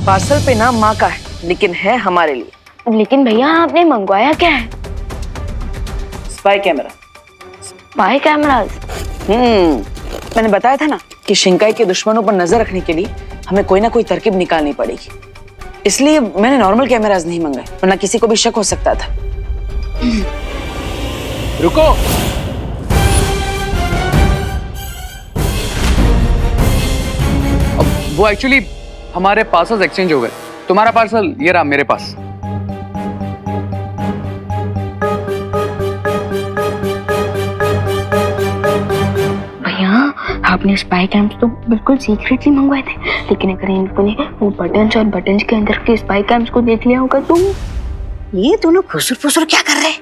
Parcel पे नाम माँ का है, लेकिन है हमारे लिए। लेकिन भैया आपने मंगवाया क्या है? Spy camera. Spy cameras? मैंने बताया था ना कि शिंकाई के दुश्मनों पर नजर रखने के लिए हमें कोई ना कोई तरकीब निकालनी पड़ेगी, इसलिए मैंने नॉर्मल कैमरास नहीं मंगाए, वरना किसी को भी शक हो सकता था। रुको, वो एक्चुअली हमारे पार्सल्स एक्सचेंज हो गए। तुम्हारा पार्सल ये रहा मेरे पास। भैया आपने स्पाई कैम्स तो बिल्कुल सीक्रेटली मंगवाए थे, लेकिन अगर इन लोगों ने वो बटन्स और बटन्स के अंदर के स्पाई कैम्स को देख लिया होगा तो। ये दोनों फुसुर फुसुर क्या कर रहे हैं?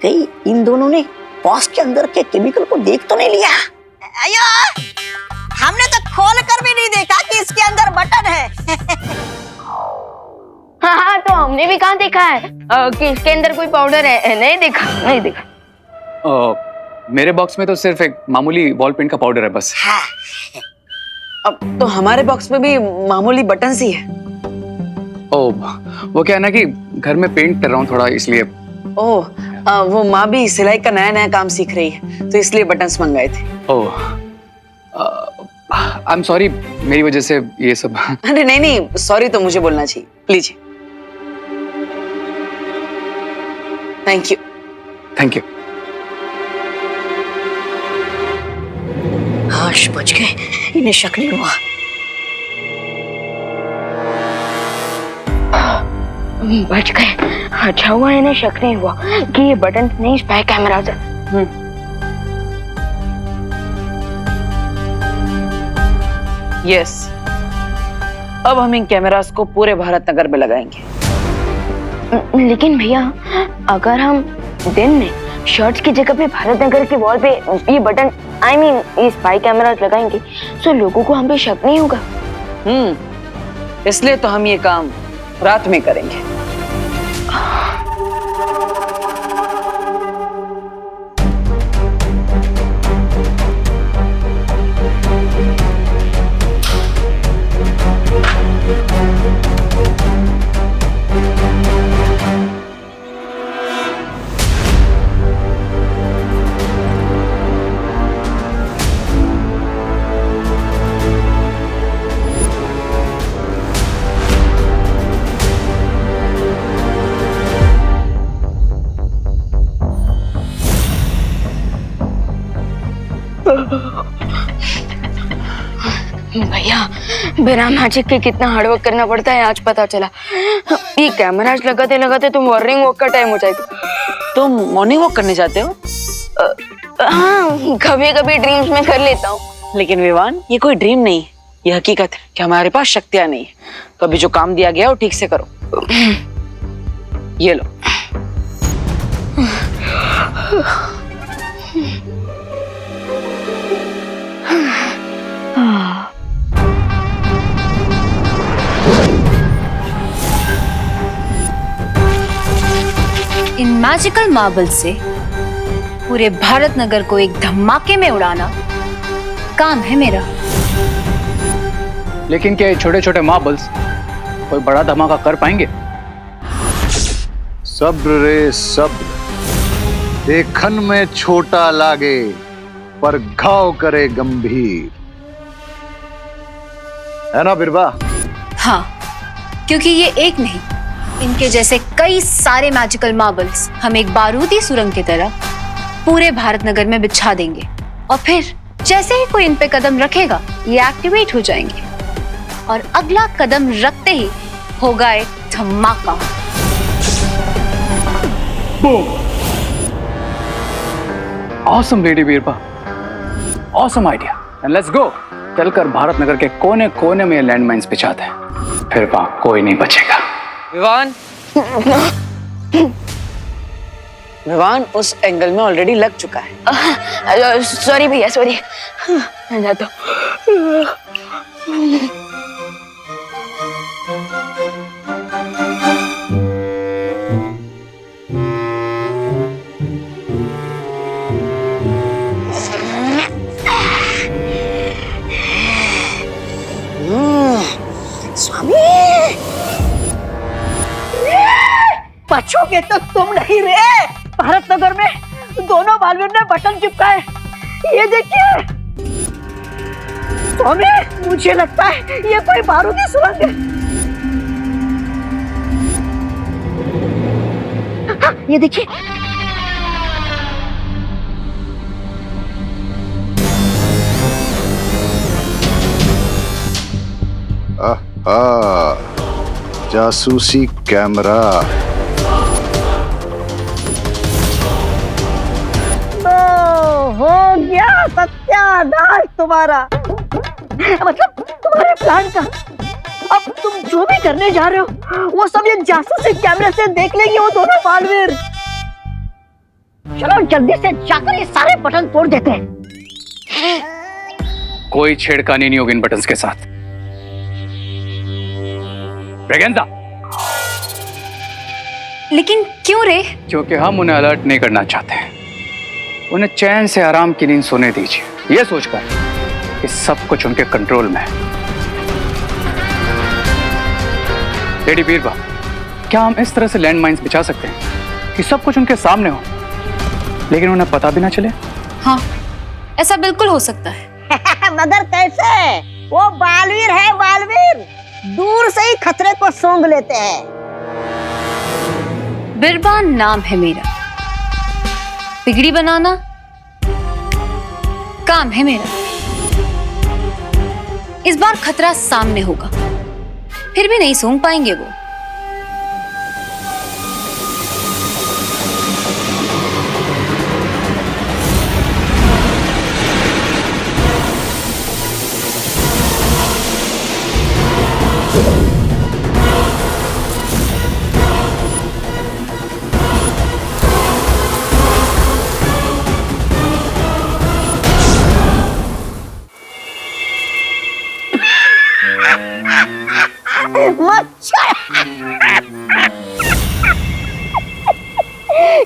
कहीं इन दोनों ने बॉक्स के अंदर के केमिकल को देख तो नहीं लिया? अयो, हमने तो खोल कर भी नहीं देखा कि इसके अंदर बटन है। हाँ तो हमने भी कहाँ देखा है कि इसके अंदर कोई पाउडर है? नहीं देखा। मेरे बॉक्स में तो सिर्फ एक मामूली वॉल पेंट का पाउडर है बस। हाँ। अब तो हमारे बॉक्स में भी मामूली बटन ही है। वो क्या है ना कि घर में पेंट कर रहा हूँ थोड़ा, इसलिए। वो माँ भी सिलाई का नया नया काम सीख रही है, तो इसलिए बटन्स मंगाए थे। आई एम सॉरी, मेरी वजह से ये सब। अरे नहीं, सॉरी तो मुझे बोलना चाहिए। Please. Thank you. Thank you. हाश बच गए, इन्हें शक नहीं हुआ। बच गए। अच्छा हुआ इन्हें शक नहीं हुआ कि ये बटन नहीं स्पाई कैमरास है। यस, अब हम इन कैमरास को पूरे भारत नगर में लगाएंगे। लेकिन भैया अगर हम दिन में शर्ट्स की जगह पे भारत नगर के वॉल पे ये बटन ये स्पाई कैमरास लगाएंगे तो लोगों को हम पे शक नहीं होगा। इसलिए तो हम ये काम रात में करेंगे। भैया बिना मैजिक के कितना हार्डवर्क करना पड़ता है आज पता चला। ये कैमरास लगाते लगाते तो मॉर्निंग वॉक का टाइम हो जाएगा। तुम मॉर्निंग वॉक करने जाते हो? हाँ कभी कभी ड्रीम्स में कर लेता हूँ। लेकिन विवान, ये कोई ड्रीम नहीं, ये हकीकत है कि हमारे पास शक्तियां नहीं है। तो अभी जो काम दिया गया वो ठीक से करो। ये लो। इन मैजिकल मार्बल से पूरे भारत नगर को एक धमाके में उड़ाना काम है मेरा। लेकिन क्या ये छोटे छोटे मार्बल्स कोई बड़ा धमाका कर पाएंगे? सब्र रे सब्र, देखन में छोटा लागे पर घाव करे गंभीर, है ना बिरबा? हाँ, क्योंकि ये एक नहीं, इनके जैसे कई सारे मैजिकल मार्बल्स हम एक बारूदी सुरंग की तरह पूरे भारत नगर में बिछा देंगे और फिर जैसे ही कोई इन पे कदम रखेगा ये एक्टिवेट हो जाएंगे और अगला कदम रखते ही होगा एक धमाका। Awesome lady Birba, awesome idea, and let's go. चलकर भारत नगर के कोने कोने में लैंडमाइंस बिछाते हैं, फिर वहां कोई नहीं बचेगा। विवान, विवान उस एंगल में ऑलरेडी लग चुका है। सॉरी भैया, सॉरी। मैं जाता हूँ। स्वामी बचोगे तो तुम नहीं रे। भारत नगर में दोनों बालवीर ने बटन चिपकाए, ये देखिए। टॉमी, मुझे लगता है ये कोई बारूदी सुरंग है। हाँ, ये देखिए। आहा, जासूसी कैमरा। हो गया सत्यानाश तुम्हारा, मतलब तुम्हारे प्लान का। अब तुम जो भी करने जा रहे हो वो सब ये जासूसी कैमरे से देख लेंगे वो दोनों बालवीर। चलो जल्दी से जाकर ये सारे बटन तोड़ देते हैं। कोई छेड़खानी नहीं होगी इन बटन्स के साथ। ब्रेगेंजा, लेकिन क्यों रे? क्योंकि हम उन्हें अलर्ट नहीं करना चाहते हैं। उन्हें चैन से आराम की नींद सोने दीजिए, यह सोचकर कि सब कुछ उनके कंट्रोल में है। लेडी बीरबा, क्या हम इस तरह से लैंड माइन्स बिछा सकते हैं कि सब कुछ उनके सामने हो लेकिन उन्हें पता भी ना चले? हाँ, ऐसा बिल्कुल हो सकता है। मगर कैसे? वो बालवीर है, बालवीर दूर से ही खतरे को सूंघ लेते हैं। बिरबा नाम है मेरा, बिगड़ी बनाना काम है मेरा। इस बार खतरा सामने होगा, फिर भी नहीं सूंघ पाएंगे वो।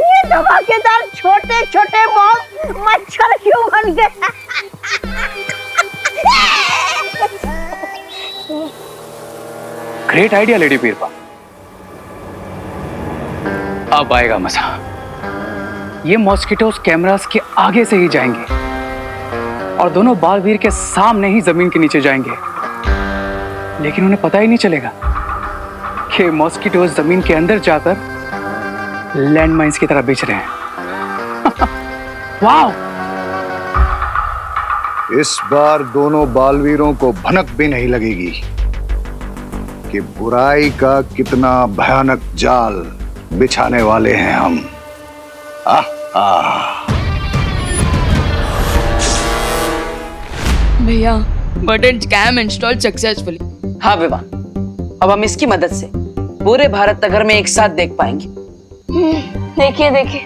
ये धमाकेदार छोटे छोटे बॉम्ब मच्छर क्यों बन गए? Great idea lady Birba. अब आएगा मजा। ये मॉस्किटोस कैमरास के आगे से ही जाएंगे और दोनों बालवीर के सामने ही जमीन के नीचे जाएंगे, लेकिन उन्हें पता ही नहीं चलेगा कि मॉस्किटोस जमीन के अंदर जाकर लैंड माइन्स की तरह बेच रहे हैं। वाओ! इस बार दोनों बालवीरों को भनक भी नहीं लगेगी कि बुराई का कितना भयानक जाल बिछाने वाले हैं हम। भैया, बटन कैम इंस्टॉल सक्सेसफुली। हाँ विवाह, अब हम इसकी मदद से पूरे भारत नगर में एक साथ देख पाएंगे। देखिए देखिए,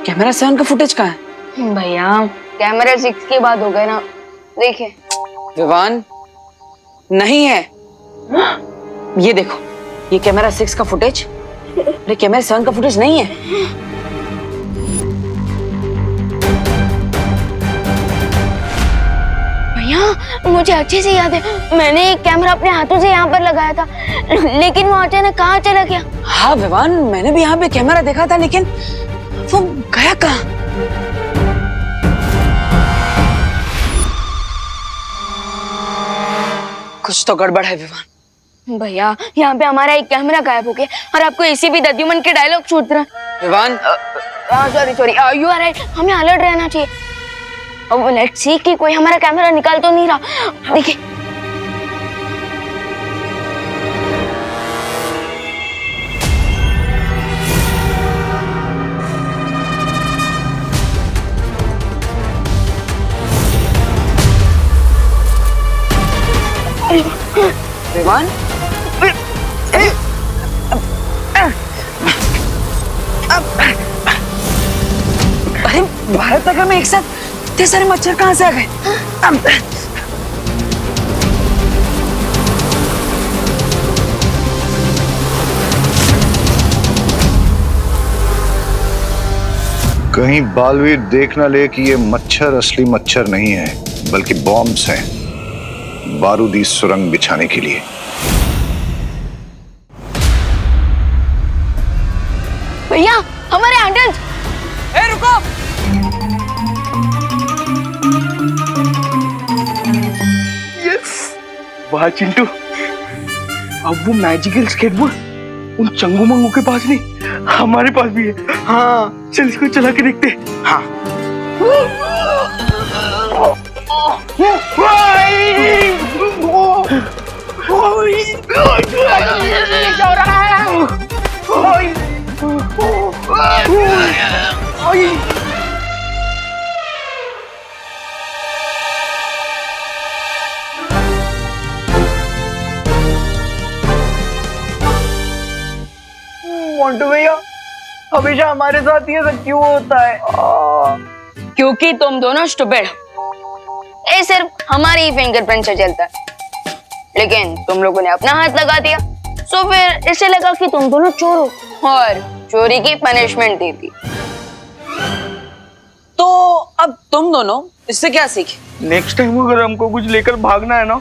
कैमरा 7 का फुटेज कहाँ है? भैया कैमरा 6 की बात हो गई ना, देखिए। विवान, नहीं है। ये देखो, ये कैमरा 6 का फुटेज, अरे कैमरा 7 का फुटेज नहीं है। भैया मुझे अच्छे से याद है, मैंने एक कैमरा अपने हाथों से यहाँ पर लगाया था, लेकिन वो अचानक कहाँ चला गया? हाँ विवान, मैंने भी यहाँ पे कैमरा देखा था, लेकिन वो गया कहाँ? कुछ तो गड़बड़ है विवान। भैया यहाँ पे हमारा एक कैमरा गायब हो गया और आपको इसी भी दद्युमन के डायलॉग छूट रहा है। Vivaan, sorry, you are right, हमें अलर्ट रहना चाहिए। अब लेट्स सी कि कोई हमारा कैमरा निकाल तो नहीं रहा। देखिए, विवान, अरे भारत नगर में एक साथ इतने सारे मच्छर कहाँ से आ गए? कहीं बालवीर देख ना ले कि ये मच्छर असली मच्छर नहीं है, बल्कि बॉम्ब्स हैं बारूदी सुरंग बिछाने के लिए। भैया हमारे हैंडल्स। ए रुको, वाह चिंटू, अब वो मैजिकल स्केटबोर्ड उन चंगू मंगू के पास नहीं, हमारे पास भी है। हाँ चल इसको चला के देखते। हाँ मोंटू भैया, हमेशा हमारे साथ ये सब क्यों होता है? क्योंकि तुम दोनों स्टूपिड हो। ये सिर्फ हमारी ही फिंगरप्रिंट से चलता है, लेकिन तुम लोगों ने अपना हाथ लगा दिया, तो फिर इसे लगा कि तुम दोनों चोर हो और चोरी की पनिशमेंट दी थी। तो अब तुम दोनों इससे क्या सीखे? नेक्स्ट टाइम अगर हमको कुछ लेकर भागना है ना,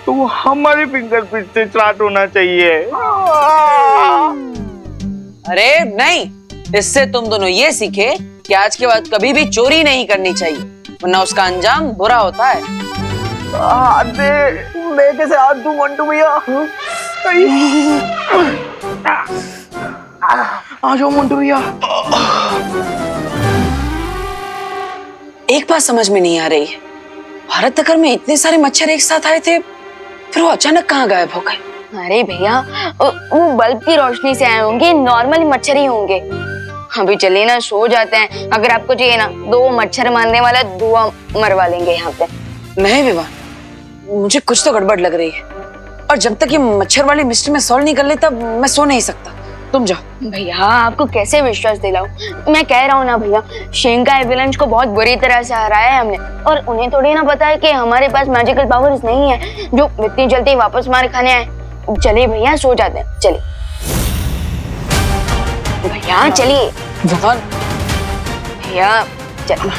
तो वो हमारे फिंगरप्रिंट से स्टार्ट होना चाहिए। अरे नहीं, इससे तुम दोनों ये सीखे कि आज के बाद कभी भी चोरी नहीं करनी चाहिए, वरना उसका अंजाम बुरा होता है। हाथ दे, मैं कैसे हाथ दूं मंटू भैया? आ जाओ मंटू भैया। एक बात समझ में नहीं आ रही है, भारत नगर में इतने सारे मच्छर एक साथ आए थे, फिर वो अचानक कहाँ गायब हो गए? अरे भैया, वो बल्ब की रोशनी से आए होंगे, नॉर्मल मच्छर ही होंगे। अभी चलिए ना, सो जाते हैं। अगर आपको चाहिए ना, 2 मच्छर मारने वाला धुआं मरवा लेंगे यहाँ पे। नहीं विवाह, मुझे कुछ तो गड़बड़ लग रही है, और जब तक ये मच्छर वाली मिस्ट्री में सॉल्व नहीं कर लेता मैं सो नहीं सकता। तुम जाओ। भैया आपको कैसे विश्वास दिलाऊं? मैं कह रहा हूँ ना भैया, शिंकाई विलन्स को बहुत बुरी तरह से हराया है हमने, और उन्हें थोड़ी ना पता है कि हमारे पास मैजिकल पावर्स नहीं है जो इतनी जल्दी वापस मार खाने आए। चलिए भैया, सो जाते हैं। चलिए भैया, चलिए भैया, चलिए।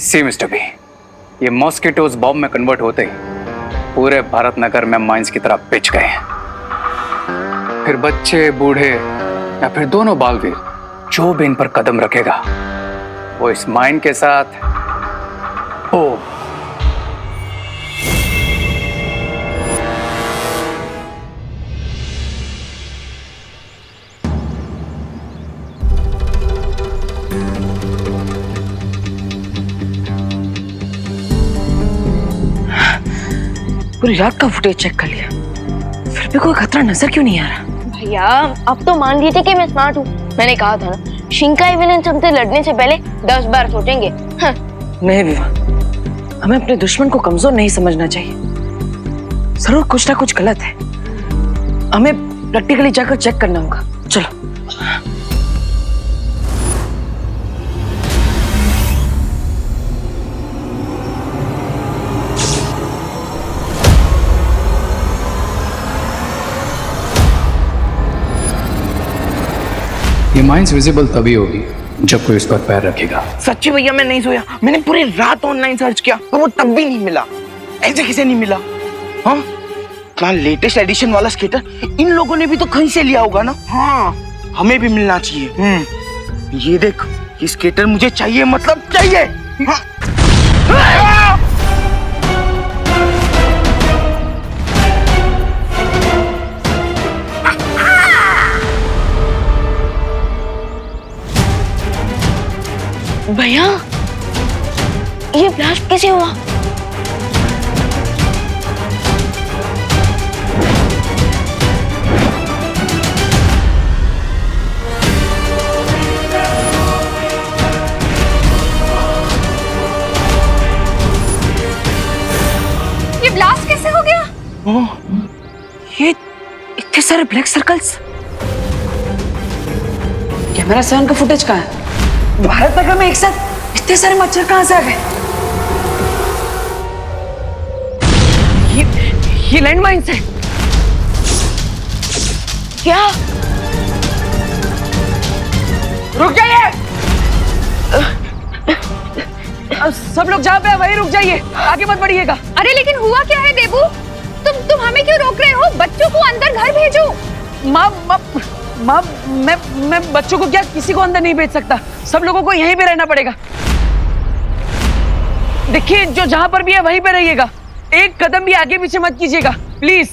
सी मिस्टर बी, ये मॉस्किटोज बॉम्ब में कन्वर्ट होते ही पूरे भारत नगर में माइंस की तरह पिच गए हैं। फिर बच्चे, बूढ़े या फिर दोनों बालवीर जो भी इन पर कदम रखेगा, वो इस माइन के साथ ओ पूरी रात का फुटेज चेक कर लिया, फिर भी कोई खतरा नजर क्यों नहीं आ रहा? भैया अब तो मान लीजिए कि मैं स्मार्ट हूँ। मैंने कहा था ना, शिंकाई विलन हमसे लड़ने से पहले 10 बार सोचेंगे। नहीं विवाह, हमें अपने दुश्मन को कमजोर नहीं समझना चाहिए। जरूर कुछ ना कुछ गलत है, हमें प्रैक्टिकली जाकर चेक करना होगा। चलो। ये माइंस विजिबल तभी होगी जब कोई इस पर पैर रखेगा। सच्ची भैया, मैं नहीं सोया। मैंने पूरी रात ऑनलाइन सर्च किया, पर वो तब भी नहीं मिला। ऐसे किसे नहीं मिला? हाँ, इतना लेटेस्ट एडिशन वाला स्केटर इन लोगों ने भी तो कहीं से लिया होगा ना। हाँ, हमें भी मिलना चाहिए। ये देख, ये स्केटर मुझे चाहिए, मतलब चाहिए। हाँ। भैया, ये ब्लास्ट कैसे हुआ? ये ब्लास्ट कैसे हो गया? ये इतने सारे ब्लैक सर्कल्स। कैमरा 7 का फुटेज कहाँ है? भारत नगर में एक साथ इतने सारे मच्छर कहाँ से आ गए? ये लैंडमाइंस है। क्या? रुक जाइए। सब लोग जहाँ पे हैं वहीं रुक जाइए, आगे मत बढ़िएगा। अरे लेकिन हुआ क्या है देबू? तुम हमें क्यों रोक रहे हो? बच्चों को अंदर घर भेजो। माँ मैं बच्चों को क्या किसी को अंदर नहीं भेज सकता। सब लोगों को यहीं पे रहना पड़ेगा। देखिए जो जहाँ पर भी है वहीं पे रहिएगा, एक कदम भी आगे पीछे मत कीजिएगा प्लीज।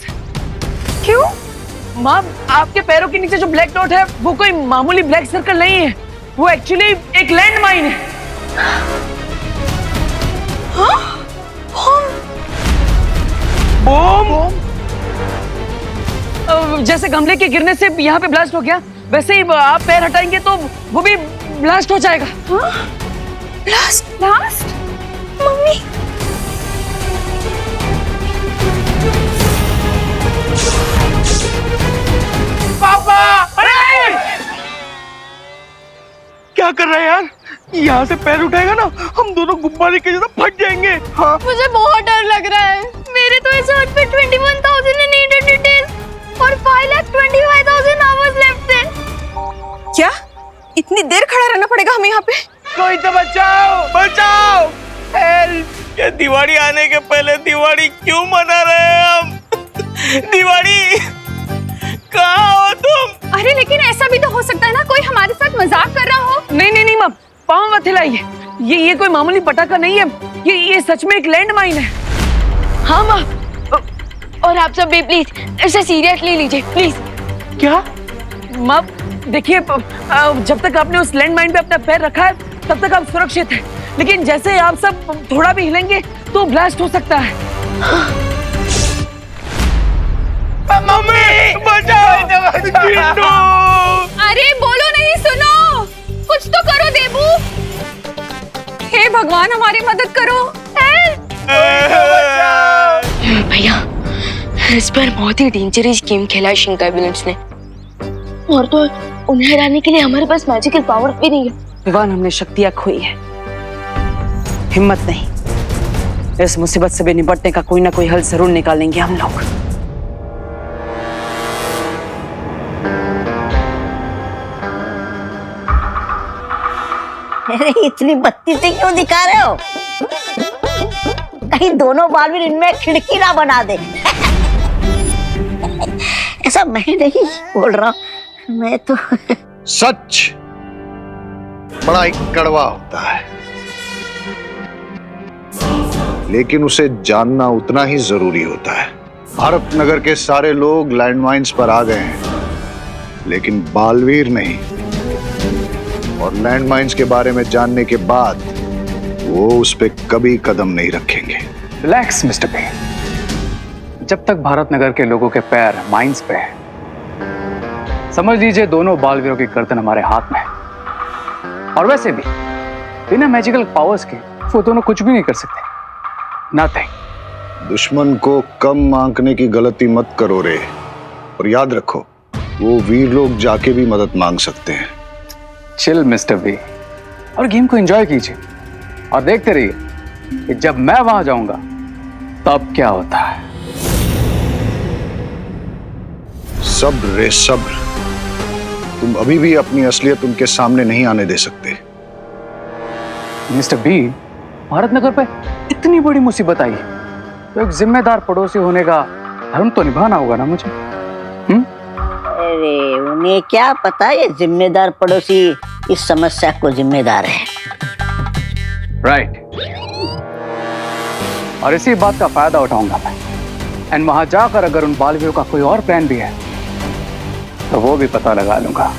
क्यों? माँ आपके पैरों के नीचे जो ब्लैक डॉट है वो कोई मामूली ब्लैक सर्कल नहीं है, वो एक्चुअली एक लैंड माइन है। बम? जैसे गमले के गिरने से यहाँ पे ब्लास्ट हो गया, वैसे ही आप पैर हटाएंगे तो वो भी ब्लास्ट हो जाएगा। ब्लास्ट? Mummy papa! अरे! क्या कर रहा है यार? यहाँ से पैर उठाएगा ना, हम दोनों गुब्बारे के जैसा फट जाएंगे। हाँ। मुझे बहुत डर लग रहा है। मेरे तो इस हाथ पे 21,800 डेज और 5,25,000 आवर्स लेफ्ट थे। क्या? इतनी देर खड़ा रहना पड़ेगा हमें यहाँ पे? कोई तो बचाओ! हेल्प! ये दिवाली आने के पहले दिवाली क्यों मना रहे हैं हम? दिवाली कहाँ हो तुम? अरे लेकिन ऐसा भी तो हो सकता है ना, कोई हमारे साथ मजाक कर रहा हो। नहीं माँ, पाँव मत हिलाइए। ये कोई मामूली पटाखा नहीं है, ये सच में एक लैंड माइन है। हाँ माँ, और आप सब भी प्लीज इसे सीरियसली लीजिए प्लीज। क्या? माँ देखिए, जब तक आपने उस लैंड माइन पे अपना पैर रखा है तब तक आप सुरक्षित हैं, लेकिन जैसे आप सब थोड़ा भी हिलेंगे तो ब्लास्ट हो सकता है। मम्मी बचाओ! चिंटू! अरे बोलो नहीं, सुनो, कुछ तो करो देबू। हे भगवान हमारी मदद करो। हेल्प! भैया इस पर बहुत ही डेंजरस गेम खेला है शिंकाई विलेंस ने, और तो उन्हें हराने के लिए हमारे पास मैजिकल पावर भी नहीं है। विवान, हमने शक्तियां खोई है, हिम्मत नहीं। इस मुसीबत से भी निपटने का कोई ना कोई हल जरूर निकालेंगे हम लोग। अरे इतनी बत्ती से क्यों दिखा रहे हो? कहीं दोनों बालवीर इनमें खिड़की ना बना दे। ऐसा मैं नहीं बोल रहा, मैं तो सच बड़ा ही कड़वा होता है, लेकिन उसे जानना उतना ही जरूरी होता है। भारत नगर के सारे लोग लैंडमाइंस पर आ गए हैं, लेकिन बालवीर नहीं। और लैंडमाइंस के बारे में जानने के बाद वो उस पे कभी कदम नहीं रखेंगे। Relax mister B. जब तक भारत नगर के लोगों के पैर माइंस पे है, समझ लीजिए दोनों बालवीरों की गर्दन हमारे हाथ में है। और वैसे भी बिना मैजिकल पावर्स के वो दोनों कुछ भी नहीं कर सकते। नथिंग। दुश्मन को कम आंकने की गलती मत करो रे, और याद रखो वो वीर लोग जाके भी मदद मांग सकते हैं। चिल मिस्टर बी, और गेम को एंजॉय कीजिए और देखते रहिए कि जब मैं वहां जाऊंगा तब क्या होता है। सब्र रे सब्र, तुम अभी भी अपनी असलियत उनके सामने नहीं आने दे सकते। मिस्टर बी, भारत नगर पे इतनी बड़ी मुसीबत आई है तो एक जिम्मेदार पड़ोसी होने का धर्म तो निभाना होगा ना मुझे। अरे उन्हें क्या पता ये जिम्मेदार पड़ोसी इस समस्या को जिम्मेदार है। राइट। और इसी बात का फायदा उठाऊंगा मैं, एंड वहां जाकर अगर उन बालवीरों का कोई और प्लान भी है तो वो भी पता लगा लूंगा।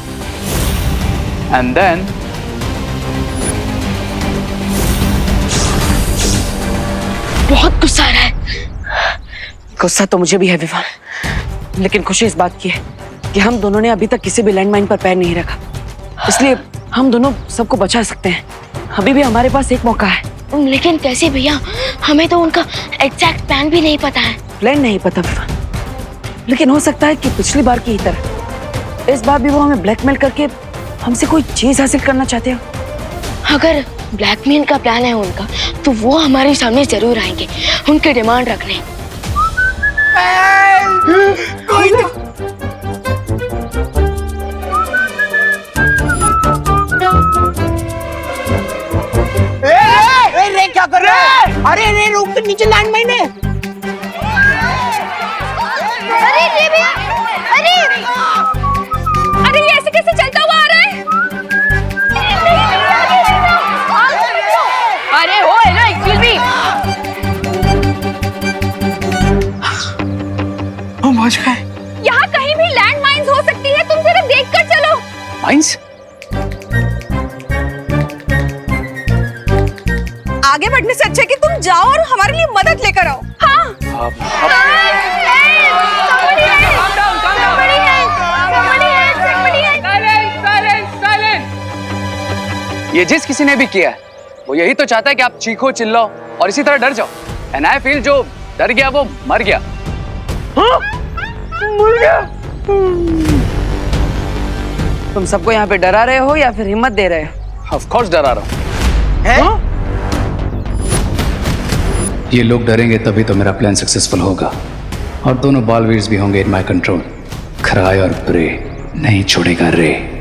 एंड देन बहुत गुस्सा आ रहा है। गुस्सा तो मुझे भी है विवान, लेकिन खुशी इस बात की है कि हम दोनों ने अभी तक किसी भी लैंडमाइन पर पैर नहीं रखा, इसलिए हम दोनों सबको बचा सकते हैं। अभी भी हमारे पास एक मौका है। लेकिन कैसे भैया, हमें तो उनका एग्जैक्ट प्लान भी नहीं पता है। प्लान नहीं पता विवान, लेकिन हो सकता है कि पिछली बार की ही तरह इस बार भी वो हमें ब्लैकमेल करके हमसे कोई चीज हासिल करना चाहते हो? अगर ब्लैकमेल का प्लान है उनका तो वो हमारे सामने जरूर आएंगे उनके डिमांड रखने। रे क्या कर रहा है? अरे रे रुक, तो नीचे लैंडमाइन है। अरे ये भैया, अरे ये ऐसे कैसे चलता हुआ आ रहा है? अरे हो हेलो एक्सक्यूज मी। हम पहुंच गए। यहाँ कहीं भी लैंड माइन्स हो सकती है, तुम जरा देख कर चलो। माइंस? आगे बढ़ने से अच्छा है कि तुम जाओ और हमारे लिए मदद लेकर आओ। हाँ। ये जिस किसी ने भी किया है वो यही तो चाहता है कि आप चीखो चिल्लाओ और इसी तरह डर जाओ। एंड आई फील जो डर गया वो मर गया। हाँ? मर गया? तुम सबको यहाँ पे डरा रहे हो या फिर हिम्मत दे रहे हो? ऑफ कोर्स डरा रहा हूँ। हैं? ये लोग डरेंगे तभी तो मेरा प्लान सक्सेसफुल होगा और दोनों बालवीर्स भी होंगे इन माय कंट्रोल। खराय और प्रे नहीं छोड़ेगा रे।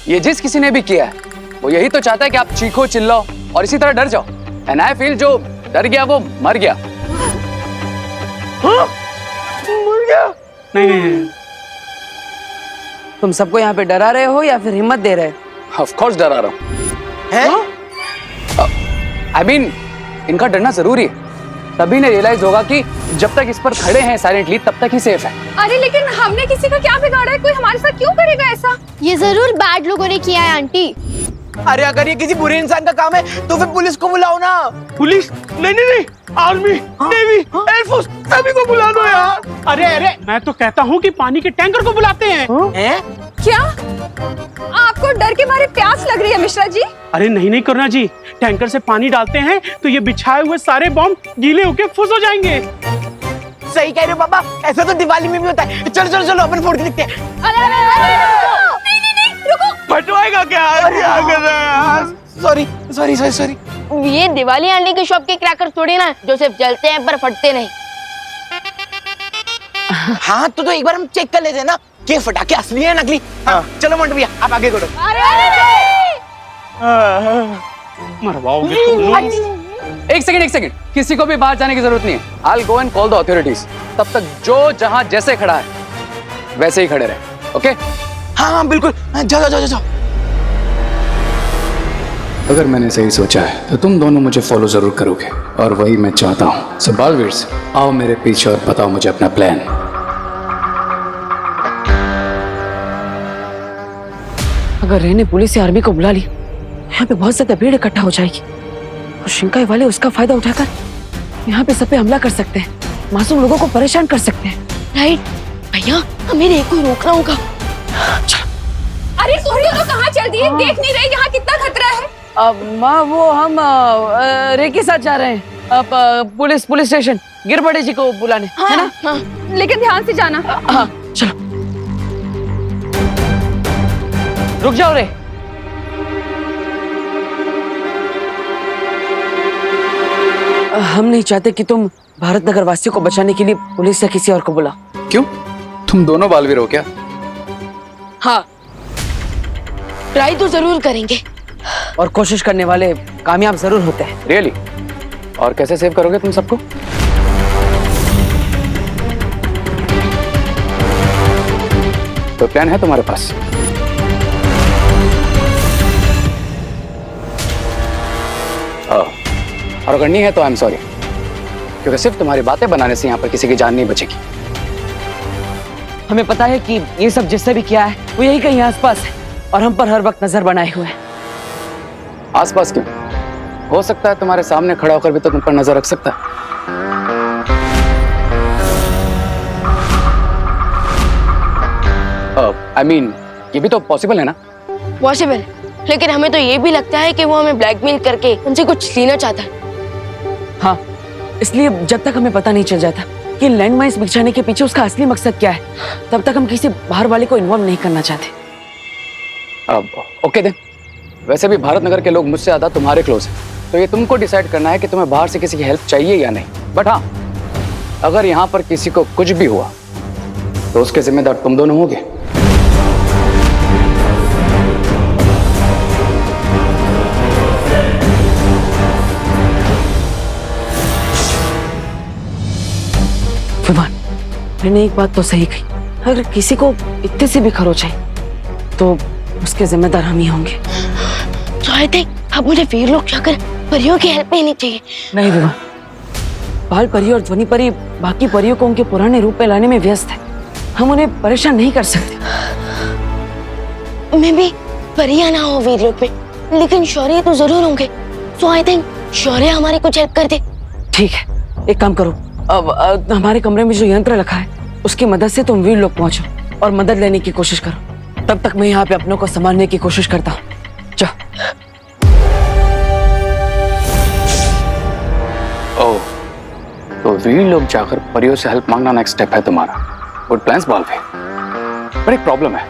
ये जिस किसी ने भी किया है वो यही तो चाहता है कि आप चीखो चिल्लाओ और इसी तरह डर जाओ। एंड आई फील जो डर गया वो मर गया। हाँ? मर गया? नहीं। तुम सबको यहाँ पे डरा रहे हो या फिर हिम्मत दे रहे हो? ऑफ कोर्स डरा रहा हूँ। हैं? आई मीन इनका डरना जरूरी है, तभी ने रियलाइज होगा कि जब तक इस पर खड़े हैं साइलेंटली तब तक ही सेफ है। अरे लेकिन हमने किसी का क्या बिगाड़ा है? कोई हमारे साथ क्यों करेगा ऐसा? ये जरूर बैड लोगों ने किया है आंटी। अरे अगर ये किसी बुरे इंसान का काम है तो फिर पुलिस को बुलाओ ना। पुलिस? नहीं, आर्मी, नेवी, एयरफोर्स सभी को बुला दो यार। अरे मैं तो कहता हूँ कि पानी के टैंकर को बुलाते हैं। हैं? क्या आपको डर के मारे प्यास लग रही है मिश्रा जी? अरे नहीं करुणा जी, टैंकर से पानी डालते हैं तो ये बिछाए हुए सारे बॉम्ब गीले होके फुस हो जाएंगे। सही कह रहे हो पापा, ऐसा तो दिवाली में भी होता है। चलो अपन फोड़ के देखते हैं। नहीं, रुको। फटवाएगा क्या? क्या कर रहा है यार? सॉरी। ये दिवाली आंटी की शॉप के क्रैकर थोड़ी ना जो सिर्फ जलते हैं पर फटते नहीं। हाँ तो एक बार हम चेक कर लेते हैं ना कि फटाके असली है नकली। हाँ चलो मंटू भैया आप आगे करो। मरवाओगे तुम। एक सेकंड, किसी को भी बाहर जाने की जरूरत नहीं है। I'll go and call the authorities। तब तक जो जहां जैसे खड़ा है वैसे ही खड़े रहे। ओके? हाँ बिल्कुल, जाओ। अगर मैंने सही सोचा है तो तुम दोनों मुझे फॉलो जरूर करोगे और वही मैं चाहता हूँ। सो बालवीर्स आओ मेरे पीछे और बताओ मुझे अपना प्लान। अगर रे ने पुलिस या आर्मी को बुला ली, यहाँ पे बहुत ज्यादा भीड़ इकट्ठा हो जाएगी और शिंकाई वाले उसका फायदा उठाकर यहाँ पे सब पे हमला कर सकते हैं, मासूम लोगों को परेशान कर सकते हैं। राइट भैया, हमें रे को रोकना होगा। अरे तुम दोनों कहाँ चल दिए? देख नहीं रहे यहाँ कितना खतरा है? माँ वो हम रे के साथ जा रहे हैं पुलिस स्टेशन गिरबड़े जी को बुलाने। है ना? हाँ। लेकिन ध्यान से जाना। हाँ चलो। रुक जाओ रे। हम नहीं चाहते कि तुम भारत नगर वासियों को बचाने के लिए पुलिस या किसी और को बुलाओ। क्यों? तुम दोनों बालवीर हो क्या? हाँ, ट्राई तो जरूर करेंगे और कोशिश करने वाले कामयाब जरूर होते हैं। रियली? और कैसे सेव करोगे तुम सबको? तो प्लान है तुम्हारे पास? और अगर नहीं है तो आई एम सॉरी, क्योंकि सिर्फ तुम्हारी बातें बनाने से यहाँ पर किसी की जान नहीं बचेगी। हमें पता है कि ये सब जिससे भी किया है वो यही कहीं आसपास है और हम पर हर वक्त नजर बनाए हुए हैं। आसपास क्यों? हो सकता है तुम्हारे सामने खड़ा होकर भी तो तुम पर नजर रख सकता है। I mean, ये भी तो पॉसिबल है ना? पॉसिबल, लेकिन हमें तो ये भी लगता है कि वो हमें ब्लैकमेल करके उनसे कुछ लेना चाहता है। हाँ, इसलिए जब तक हमें पता नहीं चल जाता कि लैंडमाइंस बिछाने के पीछे उसका असली मकसद क्या है, तब तक हम किसी बाहर वाले को इन्वॉल्व नहीं करना चाहते। अब ओके देन, वैसे भी भारत नगर के लोग मुझसे ज़्यादा तुम्हारे क्लोज हैं, तो ये तुमको डिसाइड करना है कि तुम्हें बाहर से किसी की हेल्प चाहिए या नहीं। बट हाँ, अगर यहाँ पर किसी को कुछ भी हुआ तो उसके जिम्मेदार तुम दोनों होगे। विमान, मैंने एक बात तो सही कही, अगर किसी को इतने से भी खरोच है तो उसके जिम्मेदार हम ही होंगे। तो आई थिंक अब मुझे वीर लोग जाकर परियों की हेल्प लेनी चाहिए। नहीं विमान, बाल परी और ध्वनि परी बाकी परियों को उनके पुराने रूप में लाने में व्यस्त है। हम उन्हें परेशान नहीं कर सकते। मैं भी परियां ना हो वीर लोग में, लेकिन शौर्य तो जरूर होंगे। सो आई थिंक शौर्य हमारी कुछ हेल्प कर दे। ठीक है, एक काम करो, अब हमारे कमरे में जो यंत्र रखा है उसकी मदद से तुम वीर लोग पहुंचो और मदद लेने की कोशिश करो। तब तक मैं यहाँ पे अपनों को संभालने की कोशिश करता हूँ। जाओ। ओह, तो वीर लोग जाकर परियों से हेल्प मांगना नेक्स्ट स्टेप है तुम्हारा। गुड प्लान्स बालवे। पर एक प्रॉब्लम है,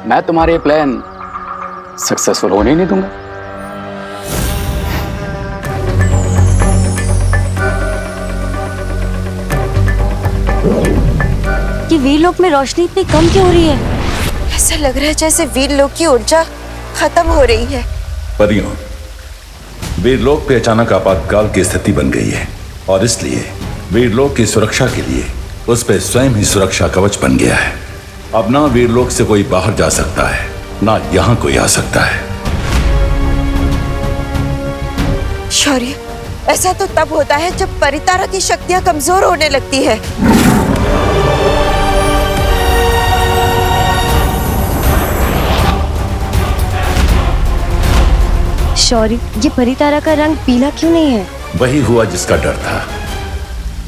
मैं तुम्हारे ये प्लान सक्सेसफुल होने ही नहीं दूंगा। कि वीरलोक में रोशनी इतनी कम क्यों हो रही है? ऐसा लग रहा है जैसे वीरलोक की ऊर्जा खत्म हो रही है। परियों, वीरलोक पे अचानक आपातकाल की स्थिति बन गई है और इसलिए वीरलोक की सुरक्षा के लिए उस पे स्वयं ही सुरक्षा कवच बन गया है। अब ना वीरलोक से कोई बाहर जा सकता है, ना यहाँ कोई आ सकता है। शौर्य, ऐसा तो तब होता है जब परितारा की शक्तियां कमजोर होने लगती है। शौर्य, ये परितारा का रंग पीला क्यों नहीं है? वही हुआ जिसका डर था।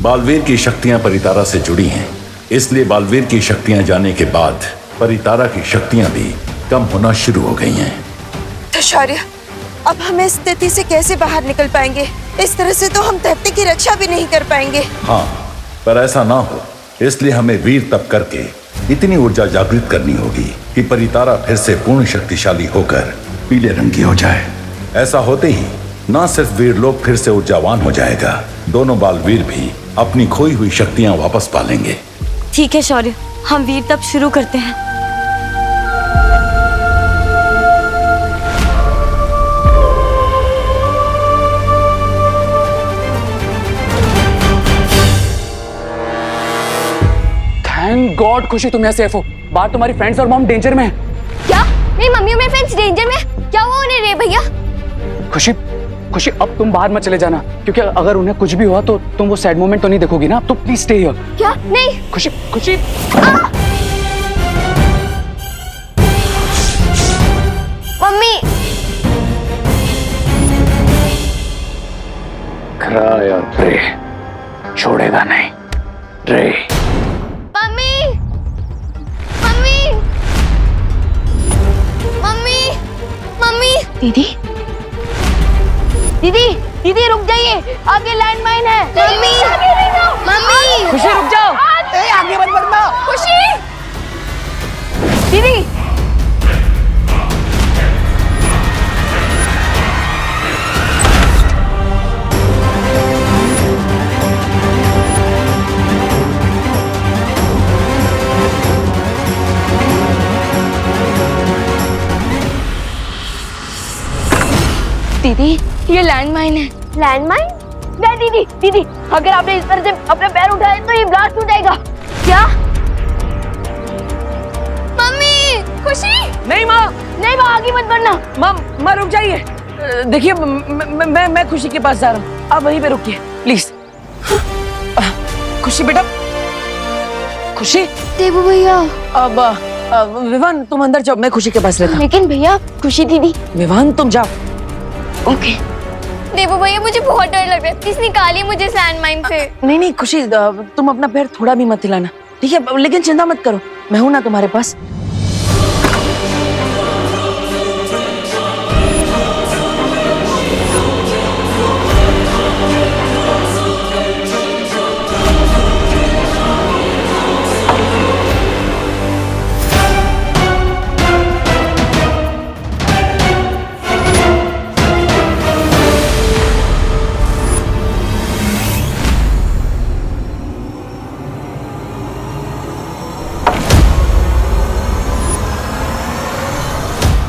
बालवीर की शक्तियां परितारा से जुड़ी हैं, इसलिए बालवीर की शक्तियां जाने के बाद परितारा की शक्तियां भी कम होना शुरू हो गई हैं। तो शौर्य, अब हम इस स्थिति से कैसे बाहर निकल पाएंगे? इस तरह से तो हम धरती की रक्षा भी नहीं कर पाएंगे। हाँ, पर ऐसा ना हो इसलिए हमें वीर तप करके इतनी ऊर्जा जागृत करनी होगी कि परितारा फिर से पूर्ण शक्तिशाली होकर पीले रंग की हो जाए। ऐसा होते ही न सिर्फ वीरलोक फिर से ऊर्जावान हो जाएगा, दोनों बालवीर भी अपनी खोई हुई शक्तियां वापस पा लेंगे। ठीक है शौर्य, हम वीर तप शुरू करते हैं। थैंक गॉड खुशी तुम यहाँ सेफ हो। बाहर तुम्हारी फ्रेंड्स और मॉम डेंजर में है। क्या मेरी मम्मी और मेरे फ्रेंड्स डेंजर में? क्या हुआ उन्हें रे भैया? खुशी, खुशी अब तुम बाहर मत चले जाना, क्योंकि अगर उन्हें कुछ भी हुआ तो तुम वो सैड मोमेंट तो नहीं देखोगी ना। तो प्लीज स्टे हियर। क्या? नहीं। खुशी, खुशी। मम्मी। क्राई और प्रे, छोड़ेगा नहीं रे। Mummy, mummy, mummy, mummy. दीदी, दीदी, दीदी रुक जाइए, आगे लैंडमाइन है। Mummy, mummy. खुशी रुक जाओ। आगे मत बढ़ना। खुशी, दीदी। दीदी, ये लैंडमाइन है। लैंडमाइन? नहीं दीदी, दीदी, अगर आपने इस तरह से अपने पैर उठाए तो ये ब्लास्ट हो जाएगा। क्या? मम्मी, खुशी। नहीं माँ, नहीं माँ, आगे मत बढ़ना। माँ रुक जाइए। देखिए मैं खुशी के पास जा रहा हूँ, आप वहीं पे रुकिए प्लीज। खुशी बेटा, खुशी। देवू भैया। अब विवान तुम अंदर जाओ, मैं खुशी के पास रहता हूँ। लेकिन भैया, खुशी दीदी। विवान तुम जाओ। ओके। देवू भैया, मुझे बहुत डर लग रहा है, प्लीज निकालिए मुझे लैंडमाइन से। नहीं खुशी, तुम अपना पैर थोड़ा भी मत हिलाना, ठीक है? लेकिन चिंता मत करो, मैं हूं ना तुम्हारे पास।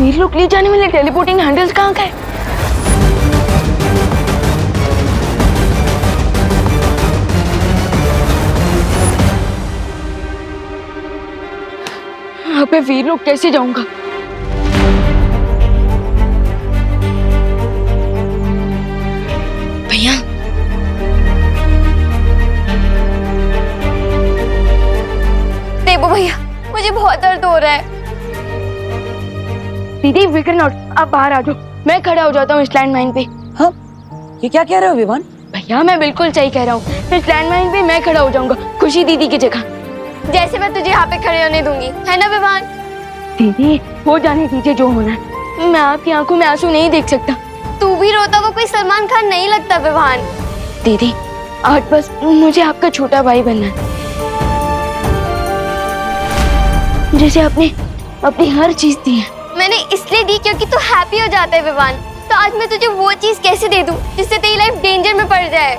वीर लोग ले जाने वाले टेलीपोर्टिंग हैंडल्स कहाँ गए? यहाँ पे वीर लोग कैसे जाऊंगा? भैया देबो भैया, मुझे बहुत दर्द हो रहा है। दीदी विकर नॉट, आप बाहर आ जाओ, मैं खड़ा हो जाता हूँ इस लैंडमाइन पे। हाँ, ये क्या कह रहे हो विवान? भैया मैं बिल्कुल सही कह रहा हूँ, इस लैंडमाइन पे मैं खड़ा हो जाऊंगा खुशी दीदी की जगह। जैसे मैं तुझे यहाँ पे खड़े होने दूंगी, है ना विवान? दीदी हो जाने दीजिए जो होना है, मैं आपकी आंखों में आंसू नहीं देख सकता। तू भी रोता हुआ कोई सलमान खान नहीं लगता विवान। दीदी आज बस मुझे आपका छोटा भाई बनना है, जैसे आपने अपनी हर चीज दी है। मैंने इसलिए दी क्योंकि तू हैप्पी हो जाता है विवान। तो आज मैं तुझे वो चीज कैसे दे दूं जिससे तेरी लाइफ डेंजर में पड़ जाए?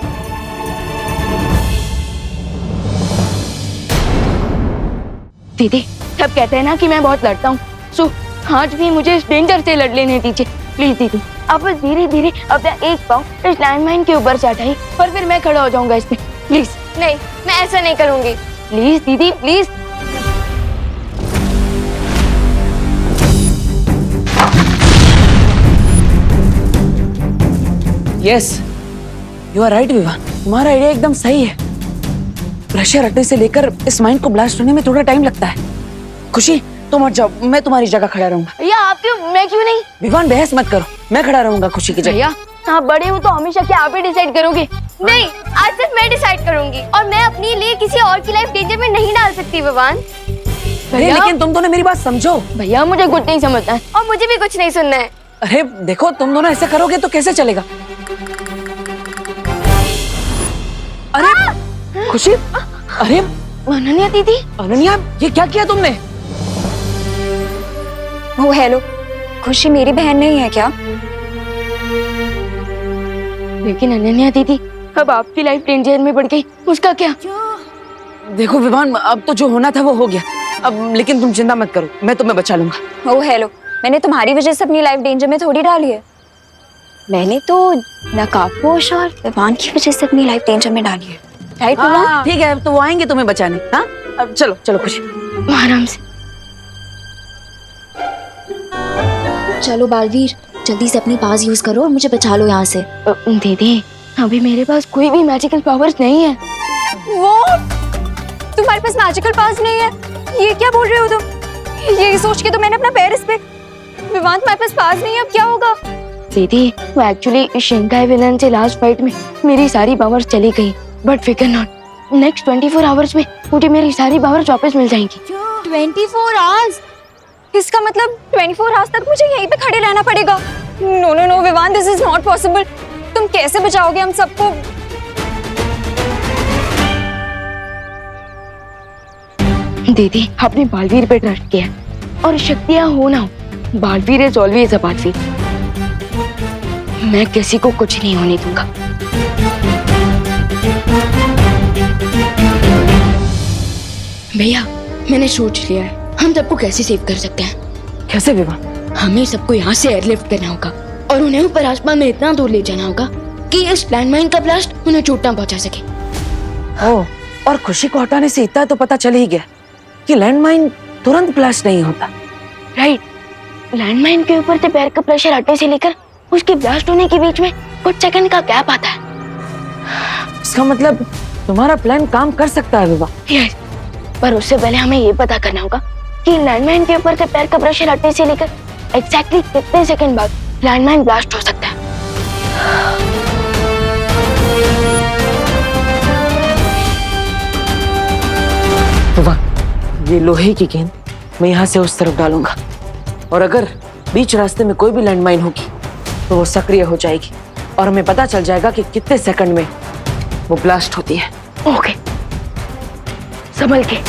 दीदी सब कहते हैं ना कि मैं बहुत लड़ता हूँ, सो आज भी मुझे इस डेंजर से लड़ लेने दीजिए प्लीज। दीदी आप बस धीरे धीरे अपना एक पाँव इस लैंडमाइन के ऊपर से हटाइए और फिर मैं खड़ा हो जाऊंगा इसमें, प्लीज। नहीं, मैं ऐसा नहीं करूंगी। प्लीज दीदी please. Yes, you are right Vivaan, तुम्हारा आइडिया एकदम सही है। प्रेशर हटने से लेकर इस माइंड को ब्लास्ट होने में थोड़ा टाइम लगता है। खुशी तुम हट जाओ, मैं तुम्हारी जगह खड़ा रहूंगा। भैया आप क्यों, मैं क्यों नहीं? विवान बहस मत करो, मैं खड़ा रहूंगा खुशी की जगह। भैया आप बड़े हो तो हमेशा क्या आप ही डिसाइड करोगे? नहीं, आज सिर्फ मैं डिसाइड करूंगी और मैं अपने लिए किसी और की लाइफ डेंजर में नहीं डाल सकती विवान। अरे लेकिन तुम दोनों मेरी बात समझो। भैया मुझे कुछ नहीं समझना है और मुझे भी कुछ नहीं सुनना है। अरे देखो तुम दोनों ऐसे करोगे तो कैसे चलेगा? अरे खुशी, अरे अनन्या दीदी। अनन्या ये क्या किया तुमने? ओ हेलो, खुशी मेरी बहन नहीं है क्या? लेकिन अनन्या दीदी अब आपकी लाइफ डेंजर में पड़ गई, उसका क्या? देखो विवान, अब तो जो होना था वो हो गया अब, लेकिन तुम चिंता मत करो, मैं तुम्हें बचा लूंगा। ओ हेलो, मैंने तुम्हारी वजह से अपनी लाइफ डेंजर में थोड़ी डाली है। मैंने तो नकाबपोश और विवान की वजह से अपनी लाइफ डेंजर में डाली है, राइट विवान? ठीक है, तो वो आएंगे तुम्हें बचाने। हाँ अब चलो चलो खुशी, आराम से। चलो बालवीर, जल्दी से अपनी पास यूज करो और मुझे बचा लो यहाँ से। दीदी अभी मेरे पास कोई भी मैजिकल पावर्स नहीं है। वो तुम्हारे पास मैजिकल पावर्स नहीं है? ये क्या बोल रहे हो तुम? ये सोच के तो मैंने अपना पैर इस पे। विवान तुम्हारे पास पावर्स नहीं है, अब क्या होगा? दीदी वो एक्चुअली शिंकाई विलन से लास्ट फाइट में मेरी सारी पावर्स चली गई, बट फिकर नॉट, नेक्स्ट 24 आवर्स में मुझे मेरी सारी पावर्स वापस मिल जाएंगी। 24 आवर्स? इसका मतलब 24 आवर्स तक मुझे यहीं पे खड़े रहना पड़ेगा? No no no Vivaan, this is not possible. तुम कैसे बचाओगे हम सबको? दीदी आपने बालवीर पे ट्रस्ट किया और शक्तियां हो ना हो, Baalveer is always a Baalveer. मैं किसी को कुछ नहीं होने दूंगा। भैया मैंने सोच लिया है, हम सबको कैसे सेव कर सकते हैं। कैसे विवान? हमें सबको यहाँ से एयरलिफ्ट करना होगा और उन्हें ऊपर आसमान में इतना दूर ले जाना होगा कि इस लैंडमाइन का ब्लास्ट उन्हें चोट ना पहुंचा सके। ओह, और खुशी को हटाने से इतना तो पता चल ही गया कि लैंडमाइन तुरंत ब्लास्ट नहीं होता। राइट, लैंडमाइन के ऊपर से पैर का प्रेशर हटने से लेकर उसके ब्लास्ट होने के बीच में कुछ सेकंड का गैप आता है। इसका मतलब तुम्हारा प्लान काम कर सकता है विवा। यस, पर उससे पहले हमें ये पता करना होगा कि लैंडमाइन के ऊपर से पैर का प्रेशर हटने से लेकर एग्जैक्टली कितने सेकंड बाद लैंडमाइन ब्लास्ट हो सकता है। विवा, ये लोहे की गेंद मैं यहाँ से उस तरफ डालूंगा और अगर बीच रास्ते में कोई भी लैंडमाइन होगी तो वो सक्रिय हो जाएगी और हमें पता चल जाएगा कि कितने सेकंड में वो ब्लास्ट होती है। ओके, संभल के।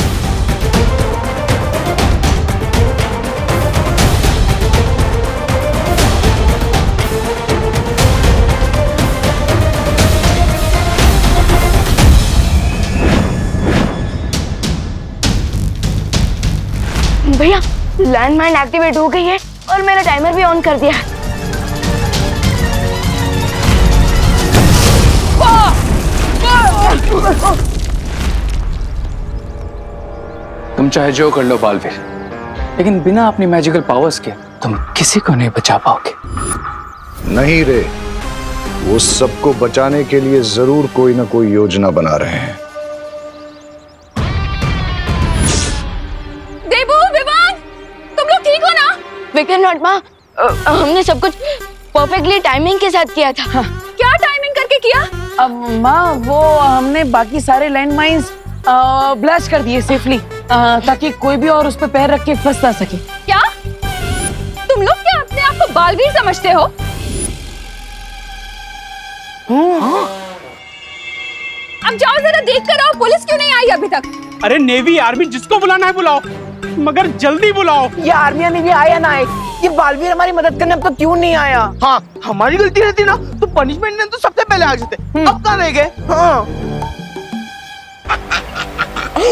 भैया लैंडमाइन एक्टिवेट हो गई है और मैंने टाइमर भी ऑन कर दिया। तुम चाहे जो कर लो बालवीर, लेकिन बिना अपनी मैजिकल पावर्स के तुम किसी को नहीं बचा पाओगे। नहीं रे, वो सबको बचाने के लिए जरूर कोई ना कोई योजना बना रहे हैं। देबू, विवान, तुम लोग ठीक हो ना? विक्रम नॉट माँ, हमने सब कुछ परफेक्टली टाइमिंग के साथ किया था। हाँ। क्या टाइमिंग करके किया? अब माँ वो हमने बाकी सारे लैंडमाइंस ब्लास्ट कर दिए सेफली, ताकि कोई भी और उस पर पैर रख के फंस ना सके। क्या तुम लोग क्या अपने आप को बालवीर समझते हो? अब जाओ जरा देख कर आओ, पुलिस क्यों नहीं आई अभी तक? अरे नेवी आर्मी जिसको बुलाना है बुलाओ, मगर जल्दी बुलाओ। ये आर्मी ने भी आया ना आए, ये बालवीर हमारी मदद करने अब तक क्यों नहीं आया? हाँ, हमारी गलती रहती ना तो पनिशमेंट ने तो सबसे पहले आ जाते, अब कहाँ रह गए? हाँ।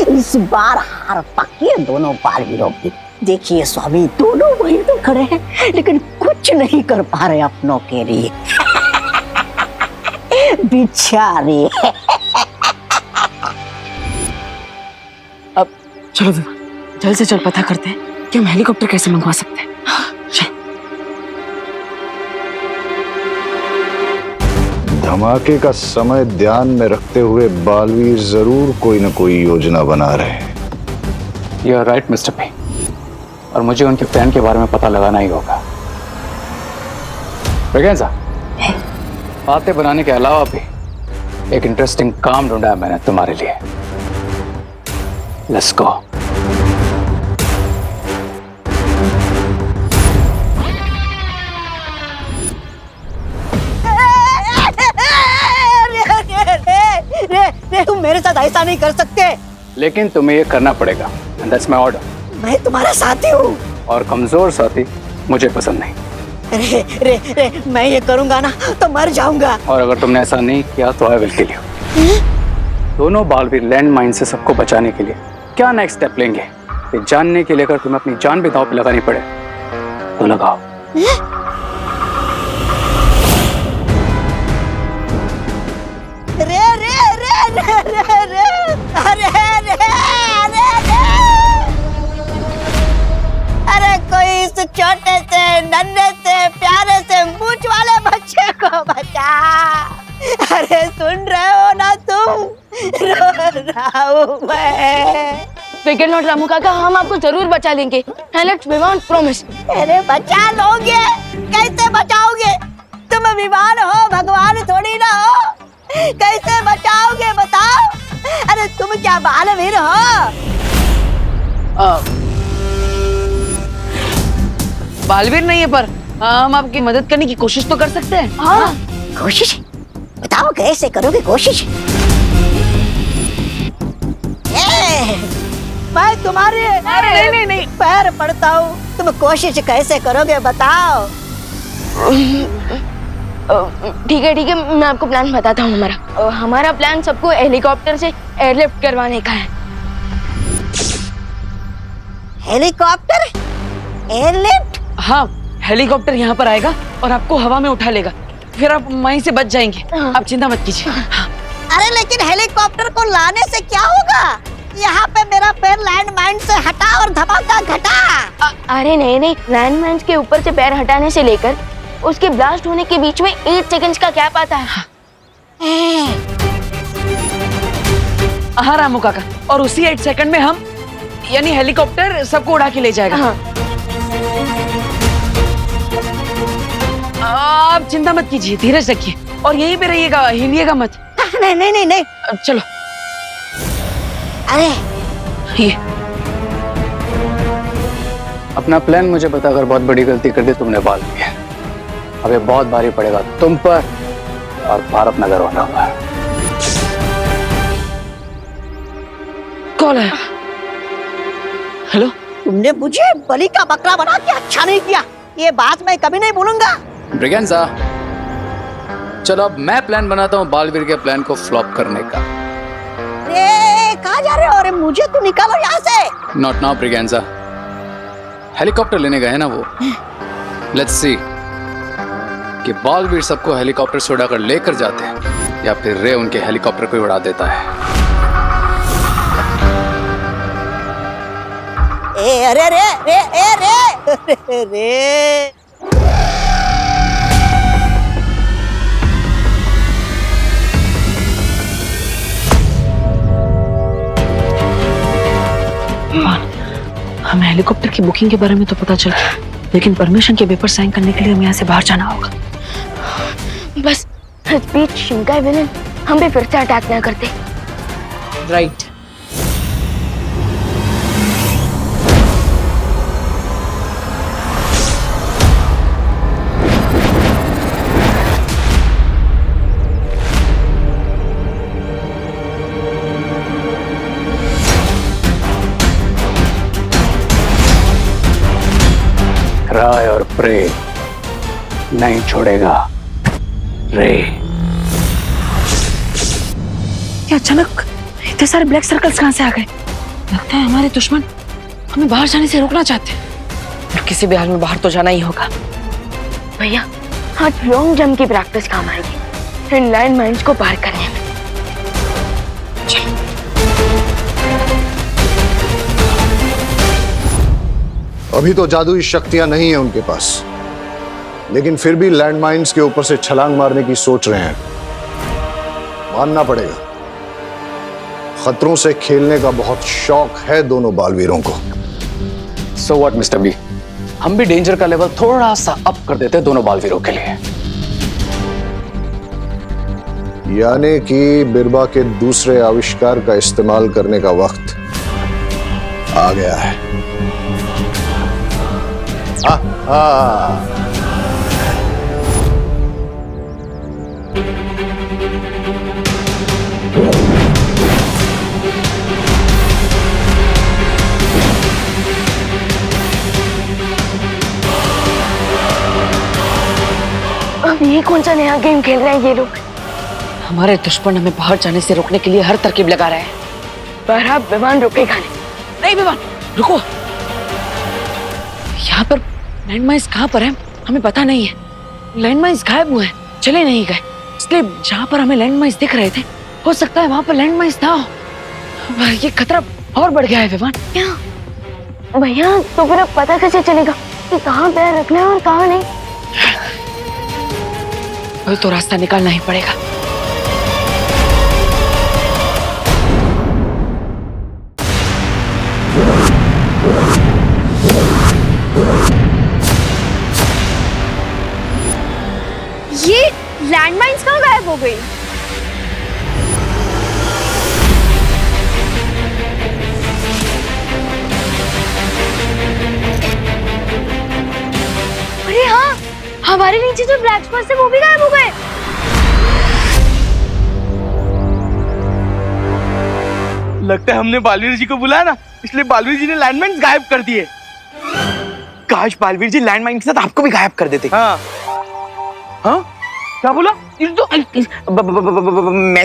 इस बार हार पक्की है दोनों बालवीरों की। देखिए स्वामी, दोनों वही तो खड़े हैं लेकिन कुछ नहीं कर पा रहे अपनों के लिए। बेचारे। अब चलो विवान, जल्द से जल्द पता करते हैं कि हम हेलीकॉप्टर कैसे मंगवा सकते हैं। धमाके का समय ध्यान में रखते हुए बालवीर जरूर कोई ना कोई योजना बना रहे हैं। You are right mister P, और मुझे उनके प्लान के बारे में पता लगाना ही होगा। ब्रिगेंजा, बातें बनाने के अलावा भी एक इंटरेस्टिंग काम ढूंढा है मैंने तुम्हारे लिए। Let's go. रे, तुम मेरे साथ ऐसा नहीं कर सकते। लेकिन तुम्हें ये करना पड़ेगा, and that's my order। मैं तुम्हारा साथी हूँ। और कमजोर साथी मुझे पसंद नहीं। रे, मैं ये करूंगा ना तो मर जाऊंगा। और अगर तुमने ऐसा नहीं किया तो आई विल किल यू। दोनों बालवीर लैंड माइन से सबको बचाने के लिए क्या नेक्स्ट स्टेप लेंगे, ये जानने के लिए अगर तुम्हें अपनी जान भी दांव पे लगानी पड़े तो लगाओ। अरे कोई इस छोटे से नन्हे से प्यारे से मूंछ वाले बच्चे को बचा। अरे सुन रहे हो ना तुम? रो रहा हूं मैं। विकेट नॉट रामू काका, हम आपको जरूर बचा लेंगे। Let's Vivaan promise. अरे बचा लोगे? कैसे बचाओगे? तुम विमान हो, भगवान थोड़ी ना हो। कैसे बचाओगे बताओ? अरे तुम क्या बालवीर हो? बालवीर नहीं है, पर हम आपकी मदद करने की कोशिश तो कर सकते हैं। हाँ, कोशिश बताओ कैसे करोगे कोशिश? मैं तुम्हारे नहीं पैर पड़ता हूँ, तुम कोशिश कैसे करोगे बताओ? ठीक है, मैं आपको प्लान बताता हूँ हमारा। हमारा प्लान सबको हेलीकॉप्टर से एयरलिफ्ट करवाने का है। हेलीकॉप्टर? एयरलिफ्ट? हाँ, हेलीकॉप्टर यहाँ पर आएगा और आपको हवा में उठा लेगा, फिर आप वहीं से बच जाएंगे। आप चिंता मत कीजिए। अरे लेकिन हेलीकॉप्टर को लाने से क्या होगा? यहाँ पे मेरा पैर लैंडमाइन से हटा और धमाका घटा। अरे नहीं, लैंडमाइंस के ऊपर से पैर हटाने से लेकर उसके ब्लास्ट होने के बीच में 8 सेकंड्स का गैप आता है। हाँ रामू काका, और उसी 8 सेकंड में हम यानी हेलीकॉप्टर सबको उड़ा के ले जाएगा। हाँ। आप चिंता मत कीजिए, धीरज रखिए और यहीं पे रहिएगा, हिलिएगा मत। नहीं। चलो। अरे ये अपना प्लान मुझे बताकर बहुत बड़ी गलती कर दी तुमने बालवीर। अब ये बहुत भारी पड़ेगा तुम पर और भारत नगर वालों पर। कॉल है। हेलो, तुमने मुझे बलि का बकरा बना के अच्छा नहीं किया, ये बात मैं कभी नहीं भूलूंगा। ब्रिगेंजा, चलो अब मैं प्लान बनाता हूँ बालवीर के प्लान को फ्लॉप करने का। कहाँ जा रहे हो? अरे मुझे तो निकालो यहाँ से। नॉट नाउ ब्रिगेंजा, हेलीकॉप्टर लेने गए ना वो, लेट्स सी कि बालवीर सबको हेलीकॉप्टर से उड़ाकर लेकर जाते हैं या फिर रे उनके हेलीकॉप्टर को उड़ा देता है। अरे रे रे रे रे रे हमें हेलीकॉप्टर की बुकिंग के बारे में तो पता चल गया, लेकिन परमिशन के पेपर साइन करने के लिए हमें यहाँ से बाहर जाना होगा। बस इस बीच शिंकाई विलन हम भी फिर से अटैक ना करते। राइट। राय और प्रे नहीं छोड़ेगा रे। ये अचानक इतने सारे ब्लैक सर्कल्स कहां से आ गए? लगता है हमारे दुश्मन हमें बाहर जाने से रोकना चाहते हैं, और किसी भी हाल में बाहर तो जाना ही होगा। भैया आज लॉन्ग जंप की प्रैक्टिस काम आएगी इन लैंड माइन्स को पार करने में। अभी तो जादुई शक्तियां नहीं है उनके पास, लेकिन फिर भी लैंडमाइंस के ऊपर से छलांग मारने की सोच रहे हैं। मानना पड़ेगा, खतरों से खेलने का बहुत शौक है दोनों बालवीरों को। सो व्हाट मिस्टर बी, हम भी डेंजर का लेवल थोड़ा सा अप कर देते हैं दोनों बालवीरों के लिए। यानी कि बिरबा के दूसरे आविष्कार का इस्तेमाल करने का वक्त आ गया है। अब ये कौन सा नया गेम खेल रहे हैं ये लोग? हमारे दुश्मन हमें बाहर जाने से रोकने के लिए हर तरकीब लगा रहे हैं, पर अब विमान रुकेगा नहीं। नहीं विमान रुको, यहाँ पर लैंडमाइंस कहाँ पर है हमें पता नहीं है। लैंडमाइंस गायब हुए हैं, चले नहीं गए, इसलिए जहाँ पर हमें लैंडमाइंस दिख रहे थे हो सकता है वहाँ पर लैंडमाइंस ना हो। ये खतरा और बढ़ गया है विमान। क्या भैया, तो फिर अब पता कैसे चलेगा कि कहाँ पैर रखना है और कहाँ नहीं? कोई तो रास्ता निकालना ही पड़ेगा। ये लैंडमाइंस कहाँ गायब हो गई? अरे हाँ, हमारे नीचे जो ब्लैक स्पॉट्स है वो भी गायब हो गए। लगता है हमने बालवीर जी को बुलाया ना, इसलिए बालवीर जी ने लैंडमाइंस गायब कर दिए। काश बालवीर जी लैंडमाइन के साथ आपको भी गायब कर देते। हाँ हाँ, क्या बोला? मैं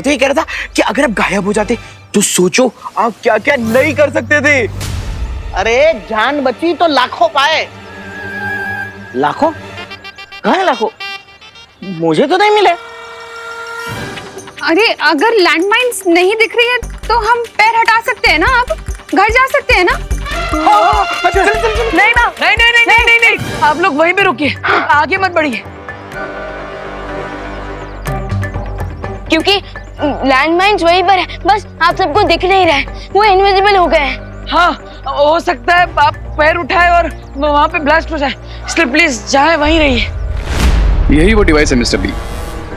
तो ये कह रहा था कि अगर आप गायब हो जाते तो सोचो आप क्या क्या नहीं कर सकते थे। अरे जान बची तो लाखों पाए। लाखों? कहाँ है लाखों? मुझे तो नहीं मिले। अरे अगर लैंडमाइंस नहीं दिख रही है तो हम पैर हटा सकते हैं ना, अब घर जा सकते हैं ना? नहीं ना, नहीं नहीं नहीं नहीं नहीं, आप लोग वहीं पे रुकिए, आगे मत बढ़िए। क्योंकि लैंडमाइंस वहीं पर है, बस आप सबको दिख नहीं रहा है, वो इनविजिबल हो गए हैं। हाँ हो सकता है आप पैर उठाए और वहाँ पे ब्लास्ट हो जाए, इसलिए प्लीज जाए वहीं रहिए। यही वो डिवाइस है मिस्टर बी,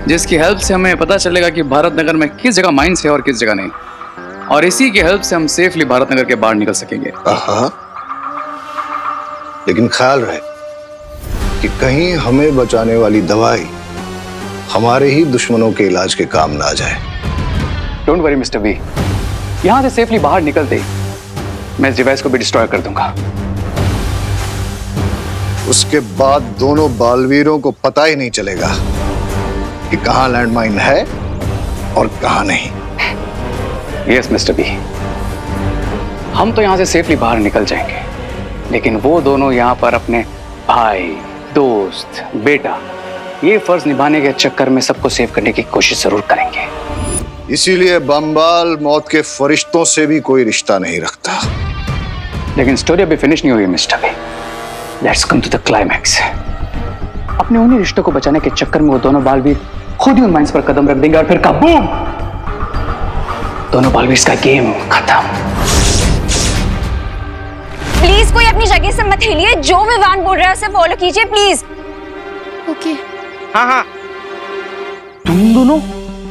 जिसकी हेल्प से हमें पता चलेगा कि भारत नगर में किस जगह माइंस है और किस जगह नहीं, और इसी की हेल्प से हम सेफली भारत नगर के बाहर निकल सकेंगे। लेकिन ख्याल रहे कि कहीं हमें बचाने वाली दवाई हमारे ही दुश्मनों के इलाज के काम ना आ जाए। डोंट वरी मिस्टर बी, यहाँ से सेफली बाहर निकलते मैं इस डिवाइस को भी डिस्ट्रॉय कर दूंगा। उसके बाद दोनों बालवीरों को पता ही नहीं चलेगा कि कहाँ लैंडमाइन है और कहाँ नहीं। यस मिस्टर बी, हम तो यहाँ से सेफली बाहर निकल जाएंगे, लेकिन वो दोनों यहाँ पर अपने भाई दोस्त, बेटा, ये फर्ज निभाने के चक्कर में सबको सेव करने की कोशिश जरूर करेंगे। इसीलिए बम्बाल मौत के फरिश्तों से भी कोई रिश्ता नहीं रखता। लेकिन स्टोरी अभी फिनिश नहीं हुई mister B. Let's come to the climax. अपने उन्हीं रिश्तों को बचाने के चक्कर में वो दोनों बालवीर खुद ही उन माइंस पर कदम रख देंगे और फिर काबूम, दोनों बालवीर का गेम खत्म। प्लीज कोई अपनी जगह से मत हिलिए, जो विवान बोल रहा है उसे फॉलो कीजिए प्लीज। ओके। हाँ हाँ, तुम दोनों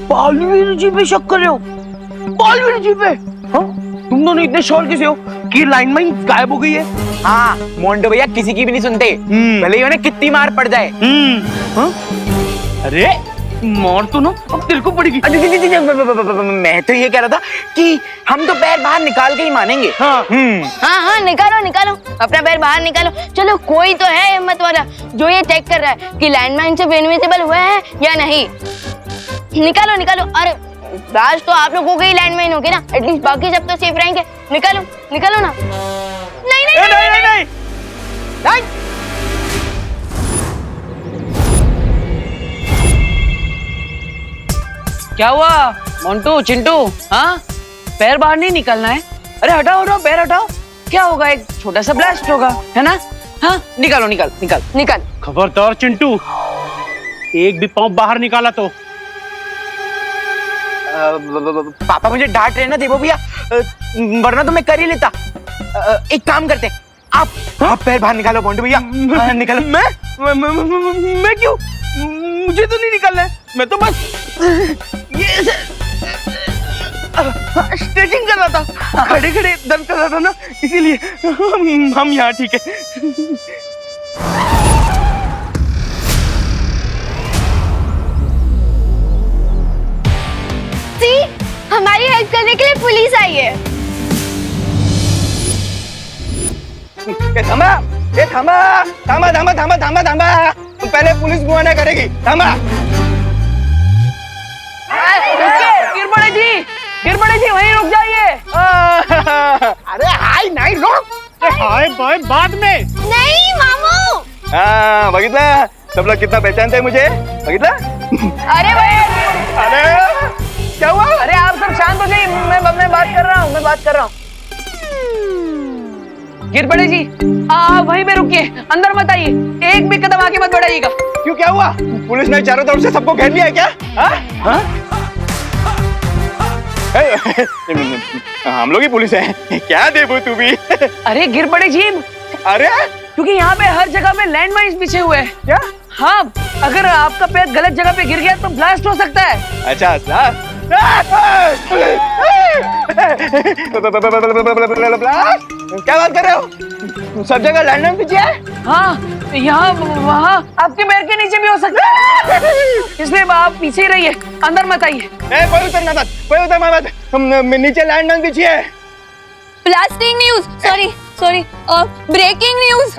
बालवीर जी पे शक कर रहे हो? बालवीर जी पे? हाँ? तुम दोनों इतने श्योर कैसे हो कि लाइन माइन गायब हो गई है? हाँ, मोंटो भैया किसी की भी नहीं सुनते, भले ही उन्हें कितनी मार पड़ जाए। हाँ? अरे मार तो ना अब तेरे को पड़ेगी। मैं तो ये कह रहा था कि हम तो पैर बाहर निकाल के ही मानेंगे। हाँ हाँ, निकालो निकालो, अपना पैर बाहर निकालो। चलो कोई तो है हिम्मत वाला जो ये चेक कर रहा है कि लैंडमाइन से इनविजिबल हुआ है या नहीं। निकालो निकालो। अरे राज तो आप लोगों के ही लैंडमाइन होगी ना, एटलीस्ट बाकी सब तो सेफ रहेंगे। निकालो निकालो ना। नहीं नहीं नहीं नहीं, नहीं, नहीं। क्या हुआ मोंटू, चिंटू? हाँ, पैर बाहर नहीं निकलना है? अरे हटाओ हटाओ, पैर हटाओ। क्या होगा, एक छोटा सा ब्लास्ट होगा, है ना? हाँ, निकालो निकाल निकाल निकाल। खबरदार चिंटू, एक भी पाँव बाहर निकाला तो। पापा मुझे डांट रहे ना देवो भैया, वरना तो मैं कर ही लेता। एक काम करते, आप पैर बाहर निकालो मोंटो भैया। निकालो। मैं क्यों? मुझे तो नहीं निकालना है, मैं तो बस ये स्ट्रेचिंग कर रहा था, खड़े खड़े दर्द कर रहा था ना, इसीलिए हम यहाँ ठीक है। हमारी हेल्प करने के लिए पुलिस आई है। थामा, थामा थामा थामा थामा थामा थामा, पहले पुलिस बुआना करेगी। थामा। गिरबड़े जी वहीं रुक जाइए। अरे हाय नहीं रुक, हाय बाय बाद में। नहीं मामू। हाँ बगितला, सब लोग कितना पहचानते हैं मुझे, बगितला। अरे भाई, अरे क्या हुआ? अरे आप सब शांत हो जाइए, मैं बात कर रहा हूँ, गिरबड़े जी वहीं पे रुकिए, अंदर मत आइए, एक भी कदम आगे मत बढ़ाइएगा। क्यों, क्या हुआ? पुलिस ने चारों तरफ से सबको घेर लिया है क्या? हाँ? हम लोग ही पुलिस हैं, क्या देबू तू भी? अरे गिरबड़े जी, अरे क्योंकि यहाँ पे हर जगह पे लैंड माइन्स बिछे हुए हैं। क्या? हाँ, अगर आपका पैर गलत जगह पे गिर गया तो ब्लास्ट हो सकता है। अच्छा क्या बात कर रहे हो? सब जगह लैंडमाइन बिछे है? हाँ, यहाँ वहाँ आपके पैर के नीचे भी हो सकता है, इसलिए आप पीछे ही रहिए, अंदर मत आइए। कोई उतरना मत, कोई उतरना मत, नीचे लैंडमाइन बिछी है। Blasting news, sorry, breaking news,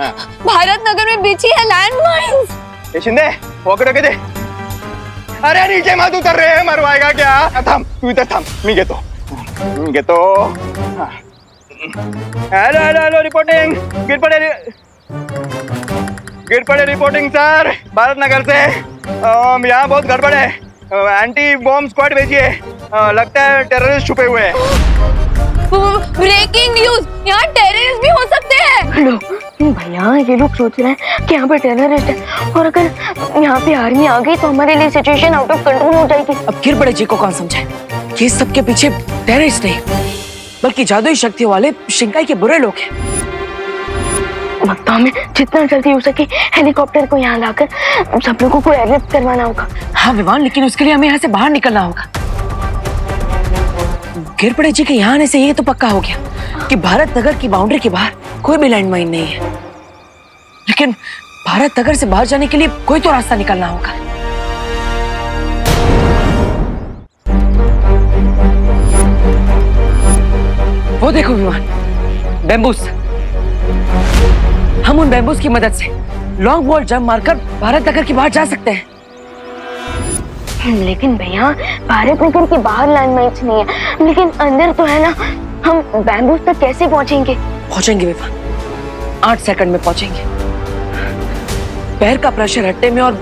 Bharat Nagar में बिछी है लैंडमाइंस। ये शिंदे, पकड़ के दे। अरे नीचे मत उतर रहे हैं, मरवाएगा क्या? थाम, तू इधर थाम, मी घेतो। हेलो रिपोर्टिंग, गिरपड़े रिपोर्टिंग सर, भारत नगर से। यहाँ बहुत गड़बड़ है, एंटी बॉम्ब स्क्वाड भेजिए, लगता है टेररिस्ट छुपे हुए हैं। ब्रेकिंग न्यूज, यहाँ टेररिस्ट भी हो सकते हैं। लो भैया, ये लोग सोच रहे हैं कि यहाँ पे टेररिस्ट है, और अगर यहाँ पे आर्मी आ गई तो हमारे लिए सिचुएशन आउट ऑफ कंट्रोल हो जाएगी। अब गिरबड़े जी को कौन समझाए कि सबके पीछे टेररिस्ट नहीं, बल्कि जादुई शक्तियों वाले शिंकाई के बुरे लोग हैं। लगता हमें जितना जल्दी हो सके हेलीकॉप्टर को यहाँ लाकर सब लोगों को एयरलिफ्ट करवाना होगा। हाँ विवान, लेकिन उसके लिए हमें यहाँ से बाहर निकलना होगा। गिरपड़े जी के यहाँ आने से ये तो पक्का हो गया कि भारत नगर की बाउंड्री के बाहर कोई भी लैंडमाइन नहीं है, लेकिन भारत नगर से बाहर जाने के लिए कोई तो रास्ता निकालना होगा। वो देखो विमान, बैम्बूस। हम उन बैम्बूस की मदद से लॉन्ग वॉल जंप मारकर भारत नगर के बाहर जा सकते हैं। लेकिन भैया, भारत नगर के बाहर लैंडमाइंस नहीं है, लेकिन अंदर तो है ना। हम बैम्बूस तक कैसे पहुंचेंगे? पहुंचेंगे विवान, 8 सेकंड में पहुंचेंगे। पैर का प्रेशर हटने में और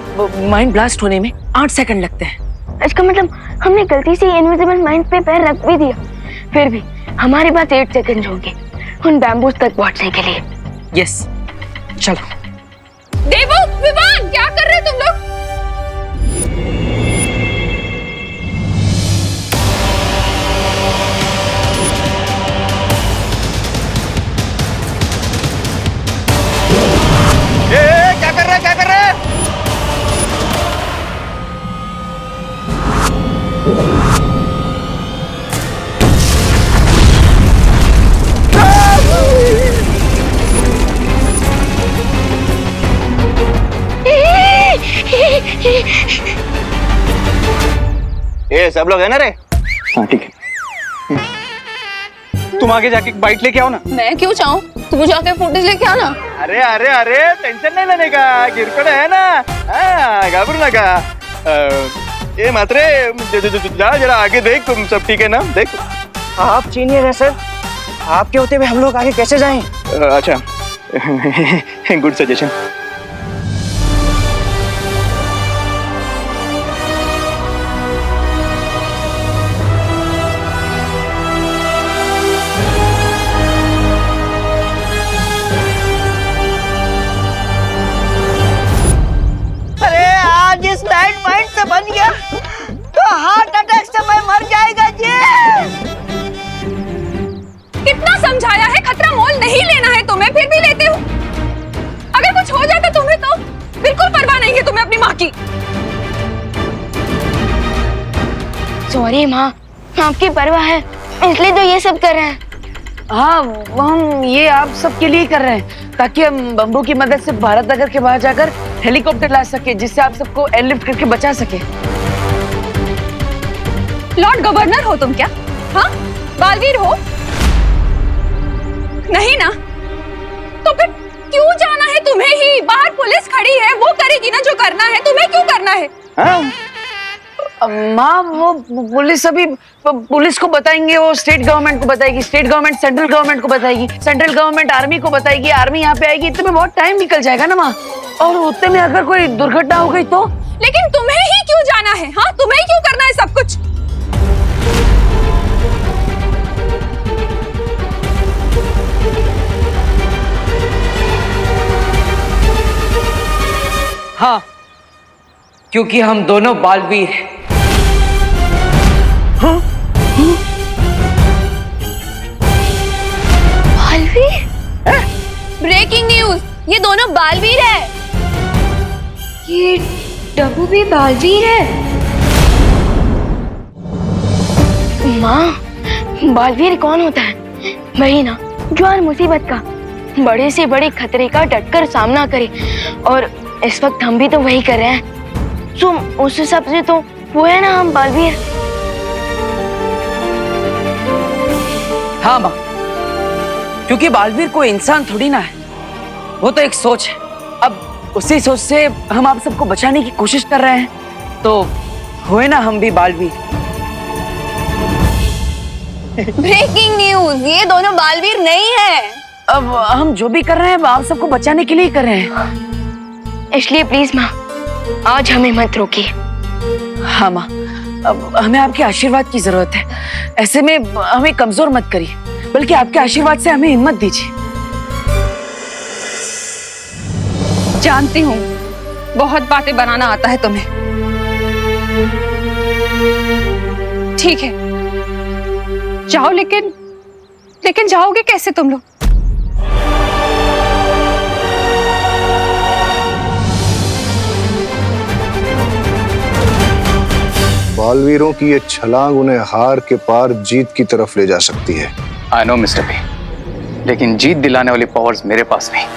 माइंड ब्लास्ट होने में 8 सेकंड लगते हैं। इसका मतलब हमने गलती से इनविजिबल माइंड पे पैर रख भी दिया, फिर भी हमारे पास 8 सेकंड होंगे उन बैम्बूज तक पहुंचने के लिए। यस, चलो। देवो, विवान, क्या कर रहे तुम लोग? क्या कर रहे हैं, क्या कर रहे हैं? ये सब लोग है ना रे? हाँ ठीक है। तुम आगे जाके एक बाइट लेके आओ ना। मैं क्यों चाहूँ? तुम जाके फुटेज लेके आना। अरे अरे अरे टेंशन नहीं लेने का, गिरकड़ है ना, हाँ घबरू ना का। ये मात्रे जा जरा आगे देख, तुम सब ठीक है ना? देख। आप सीनियर है सर, आपके होते हुए हम लोग आगे कैसे जाएं? अच्छा गुड सजेशन। जिस लैंड माइंड से बन गया तो हार्ट अटैक से मैं मर जाएगा जी। कितना समझाया है, खतरा मोल नहीं लेना है तुम्हें, फिर भी लेते हो। अगर कुछ हो जाता तुम्हें तो बिल्कुल परवाह नहीं है तुम्हें अपनी माँ की। सॉरी माँ, आपकी परवाह है इसलिए तो ये सब कर रहे हैं। हाँ, हम ये आप सबके लिए कर रहे हैं ताकि हम बम्बू की मदद से भारत नगर के बाहर जाकर हेलीकॉप्टर ला सके, जिससे आप सबको एयरलिफ्ट करके बचा सके। लॉर्ड गवर्नर हो तुम क्या? हाँ, बालवीर हो? नहीं ना? तो फिर क्यों जाना है तुम्हें ही? बाहर पुलिस खड़ी है, वो करेगी ना जो करना है, तुम्हें क्यों करना है? हाँ? माँ, वो पुलिस अभी पुलिस को बताएंगे, वो स्टेट गवर्नमेंट को बताएगी, स्टेट गवर्नमेंट सेंट्रल गवर्नमेंट को बताएगी, सेंट्रल गवर्नमेंट आर्मी को बताएगी, आर्मी यहाँ पे आएगी, इतने में बहुत टाइम निकल जाएगा ना माँ। और उतने में अगर कोई दुर्घटना हो गई तो? लेकिन तुम्हें ही क्यों जाना है? हाँ, तुम्हें क्यों करना है सब कुछ? हाँ, क्योंकि हम दोनों बालवीर हैं। हाँ? बालवीर? ब्रेकिंग न्यूज, ये दोनों बालवीर है। ये डब्बू भी बालवीर है? माँ, बालवीर कौन होता है? वही ना जो हर मुसीबत का, बड़े से बड़े खतरे का डटकर सामना करे, और इस वक्त हम भी तो वही कर रहे हैं। तो उस हिसाब से तो वो है ना हम बालवीर। हाँ माँ, क्योंकि बालवीर कोई इंसान थोड़ी ना है, वो तो एक सोच है। अब उसी सोच से हम आप सबको बचाने की कोशिश कर रहे हैं, तो हुए ना हम भी बालवीर। ब्रेकिंग न्यूज, ये दोनों बालवीर नहीं है। अब हम जो भी कर रहे हैं आप सबको बचाने के लिए कर रहे हैं, इसलिए प्लीज माँ, आज हमें मत रोकिए। हाँ माँ, अब हमें आपके आशीर्वाद की जरूरत है। ऐसे में हमें कमजोर मत करिए, बल्कि आपके आशीर्वाद से हमें हिम्मत दीजिए। जानती हूँ बहुत बातें बनाना आता है तुम्हें। ठीक है, जाओ, लेकिन जाओगे कैसे तुम लोग? बालवीरों की ये छलांग उन्हें हार के पार जीत की तरफ ले जा सकती है। आई नो मिस्टर बी, लेकिन जीत दिलाने वाली पावर्स मेरे पास नहीं,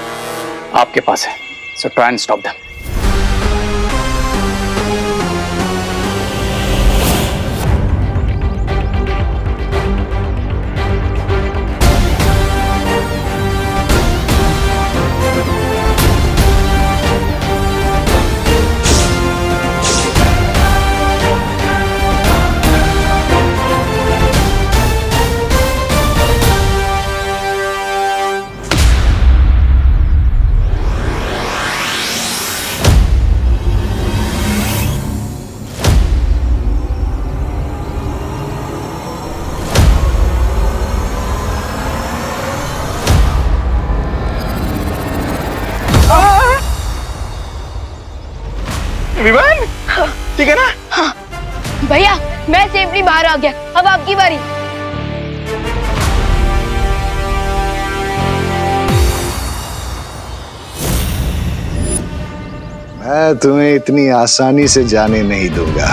आपके पास है। So try and stop them. Vivaan ठीक है ना? भैया मैं सेफली बाहर आ गया, अब आपकी बारी। मैं तुम्हें इतनी आसानी से जाने नहीं दूंगा।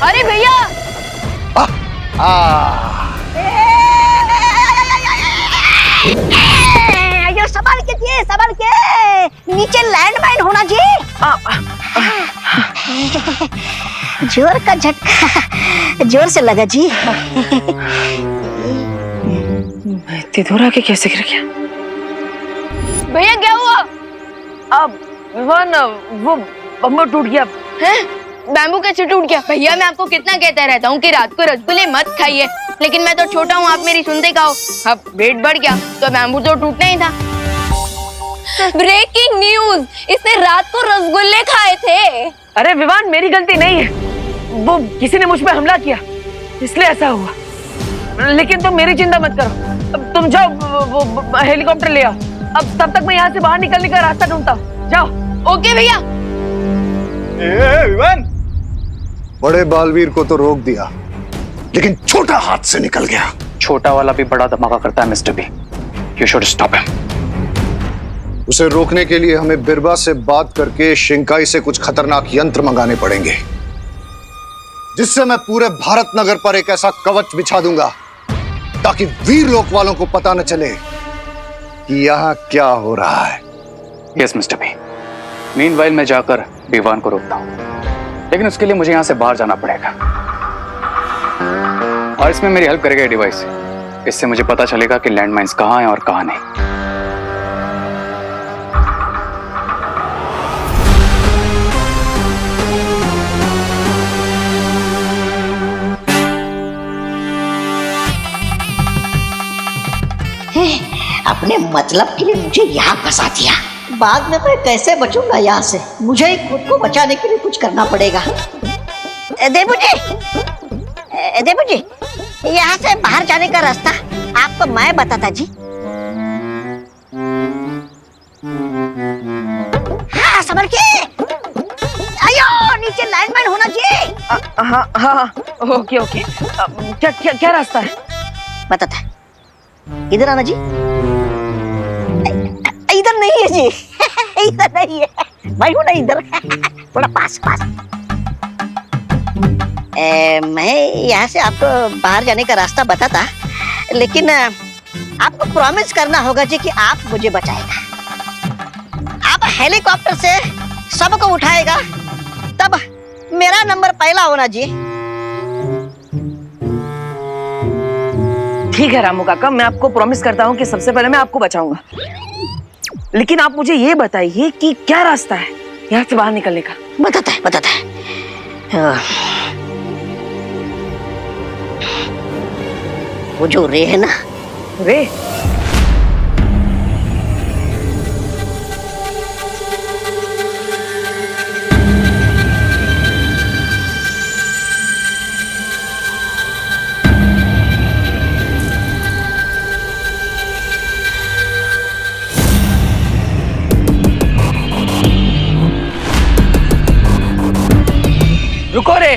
अरे भैया ये संभाल के नीचे लैंडमाइन होना चाहिए। जोर का झटका जोर से लगा जी। इतनी दूर आके कैसे गिर गया? भैया क्या हुआ? अब विवान वो बम्बू टूट गया। हैं? बैम्बू कैसे टूट गया? भैया मैं आपको कितना कहता रहता हूँ कि रात को रसगुल्ले मत खाइए, लेकिन मैं तो छोटा हूँ, आप मेरी सुनते का हो। अब वेट बढ़ गया तो बैम्बू तो टूटना ही था। ब्रेकिंग न्यूज, इसने रात को रसगुल्ले खाए थे। अरे विवान मेरी गलती नहीं है, वो किसी ने मुझ पे हमला किया इसलिए ऐसा हुआ। लेकिन तुम मेरी चिंता मत करो, अब तुम जाओ वो हेलीकॉप्टर ले आओ। अब तब तक मैं यहाँ से बाहर निकलने का रास्ता ढूंढता हूँ। जाओ। ओके भैया। विवान बड़े बालवीर को तो रोक दिया, लेकिन छोटा हाथ से निकल गया। छोटा वाला भी बड़ा धमाका करता है mister B. You should stop him. उसे रोकने के लिए हमें बिरबा से बात करके शिंकाई से कुछ खतरनाक यंत्र मंगाने पड़ेंगे, जिससे मैं पूरे भारत नगर पर एक ऐसा कवच बिछा दूंगा ताकि वीर लोक वालों को पता न चले कि यहाँ क्या हो रहा है। Yes mister B. मीनवाइल मैं जाकर विवान को रोकता हूँ, लेकिन उसके लिए मुझे यहाँ से बाहर जाना पड़ेगा। और इसमें मेरी हेल्प करेगा ये डिवाइस। इससे मुझे पता चलेगा कि लैंडमाइंस कहाँ हैं और कहाँ नहीं। अपने मतलब के लिए मुझे यहाँ फंसा दिया। बाद में मैं कैसे बचूंगा यहाँ से? मुझे ही खुद को बचाने के लिए कुछ करना पड़ेगा। देबू जी, यहाँ से बाहर जाने का रास्ता आपको मैं बताता जी। हाँ संभल के। आयो नीचे लाइनमैन होना चाहिए। हाँ हाँ ओके ओके। क्या क्या क्या रास्ता है? बताता है। इधर आना जी। इधर नहीं है जी। इधर नहीं है, मैं हूं ना इधर। थोड़ा पास पास। मैं यहाँ से आपको बाहर जाने का रास्ता बताता, लेकिन आपको प्रॉमिस करना होगा जी कि आप मुझे बचाएगा। आप हेलीकॉप्टर से सबको उठाएगा, तब मेरा नंबर पहला होना जी। ठीक है रामू काका, मैं आपको प्रॉमिस करता हूँ कि सबसे पहले मैं आपको बचाऊंगा, लेकिन आप मुझे ये बताइए कि क्या रास्ता है यहाँ से बाहर निकलने का? बताता है। वो जो रे है ना, रे? रुको रे।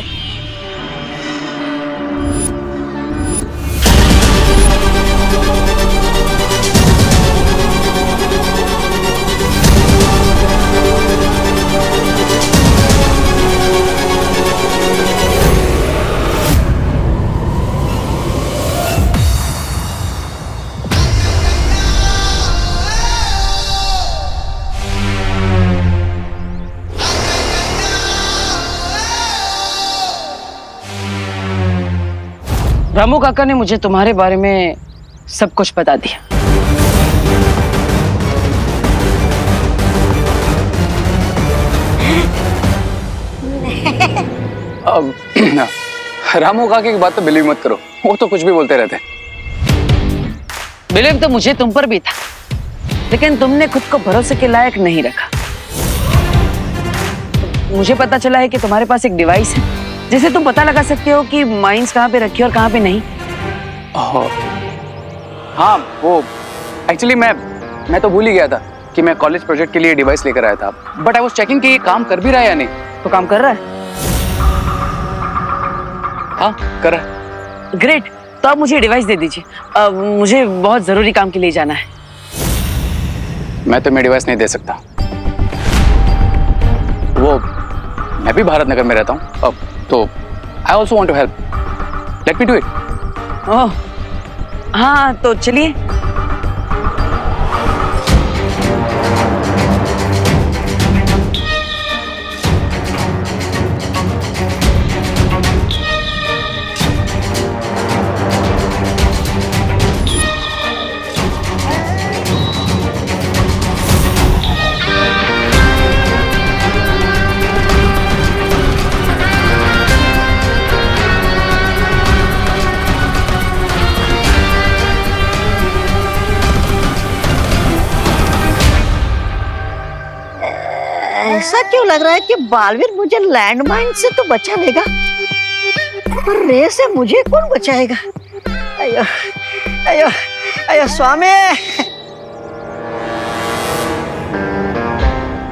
रामू काका ने मुझे तुम्हारे बारे में सब कुछ बता दिया। रामू काका की बात तो बिलीव मत करो, वो तो कुछ भी बोलते रहते। बिलीव तो मुझे तुम पर भी था, लेकिन तुमने खुद को भरोसे के लायक नहीं रखा। मुझे पता चला है कि तुम्हारे पास एक डिवाइस है जिससे तुम पता लगा सकते हो कि माइंस कहाँ पे रखी और कहाँ पे नहीं। हाँ, वो एक्चुअली मैं तो भूल ही गया था कि मैं कॉलेज प्रोजेक्ट के लिए डिवाइस लेकर आया था, बट आई वाज चेकिंग कि ये काम कर भी रहा है या नहीं। तो काम कर रहा है? हाँ, कर रहा है। ग्रेट, तो आप मुझे डिवाइस दे दीजिए। मुझे बहुत जरूरी काम के लिए जाना है। मैं तुम्हें डिवाइस नहीं दे सकता। वो मैं भी भारत नगर में रहता हूँ अब, तो I also want to help. Let me do it. Oh हाँ, तो चलिए। ऐसा क्यों लग रहा है कि बालवीर मुझे लैंडमाइन से तो बचा लेगा, पर रे से मुझे कौन बचाएगा? अयो अयो अयो स्वामी।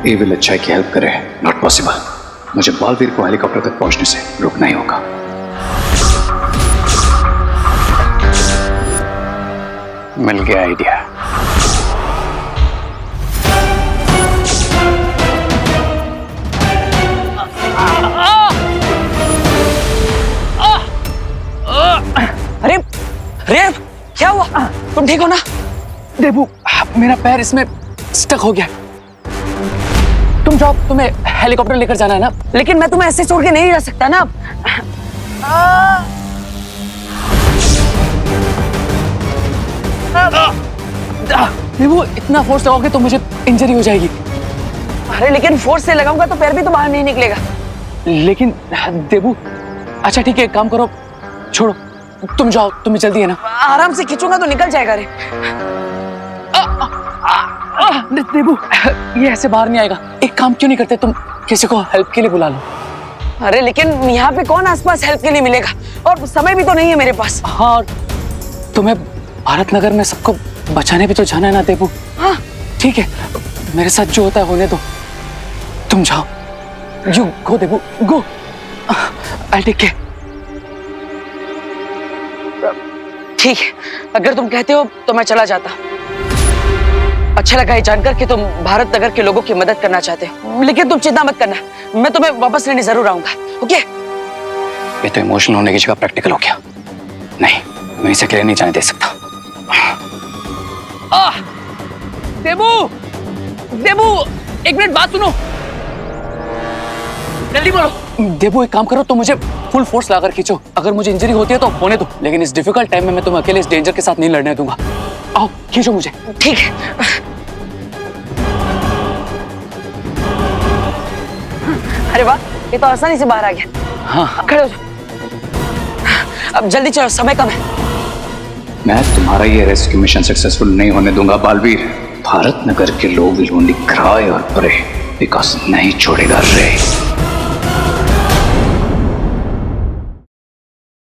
ये विल अच्छाई की हेल्प करे, नॉट पॉसिबल। मुझे बालवीर को हेलीकॉप्टर तक पहुंचने से रुकना ही होगा। मिल गया आइडिया। अरे अरे क्या हुआ? तुम ठीक हो ना? देबू, मेरा पैर इसमें स्टक हो गया। तुम जाओ, तुम्हें हेलीकॉप्टर लेकर जाना है ना। लेकिन मैं तुम्हें ऐसे छोड़ के नहीं जा सकता ना। देबू, इतना फोर्स लगाओगे तो मुझे इंजरी हो जाएगी। अरे लेकिन फोर्स से लगाऊंगा तो पैर भी तो बाहर नहीं निकलेगा। लेकिन देबू, अच्छा ठीक है, एक काम करो, छोड़ो, तुम जाओ, तुम्हें जल्दी है ना। आराम से खींचूंगा तो निकल जाएगा। रे देबू, ये ऐसे बाहर नहीं आएगा। एक काम क्यों नहीं करते, तुम किसी को हेल्प के लिए बुला लो। अरे लेकिन यहाँ पे कौन आसपास हेल्प के लिए मिलेगा, और समय भी तो नहीं है मेरे पास। हाँ, तुम्हें भारत नगर में सबको बचाने भी तो जाना है ना देबू। हाँ ठीक है, मेरे साथ जो होता है होने दो, तुम जाओ। You go Debu, go. I take care. ठीक है, अगर तुम कहते हो तो मैं चला जाता। अच्छा लगा ये जानकर कि तुम भारत नगर के लोगों की मदद करना चाहते हो, लेकिन तुम चिंता मत करना, मैं तुम्हें वापस लेने जरूर आऊंगा। ओके? ये तो इमोशनल होने की जगह प्रैक्टिकल हो गया। नहीं, मैं इसे अकेले नहीं जाने दे सकता। देबू, देबू, एक मिनट बात सुनो, जल्दी बोलो। देबू, एक काम करो, तो मुझे फुल फोर्स लाकर खींचो। अगर मुझे इंजरी होती है तो होने दो, लेकिन इस डिफिकल्ट टाइम में मैं तुम्हें अकेले इस डेंजर के साथ नहीं लड़ने दूंगा। आओ, खींचो मुझे। ठीक है। अरे वाह, ये तो आसानी से बाहर आ गया। हाँ, खड़े हो जाओ। अब जल्दी चलो, समय कम है। मैं तुम्हारा ये रेस्क्यू मिशन सक्सेसफुल नहीं होने दूंगा बालवीर। भारत नगर के लोग विल ओनली क्राई और प्रे बिकॉज नहीं छोड़ेगा रे।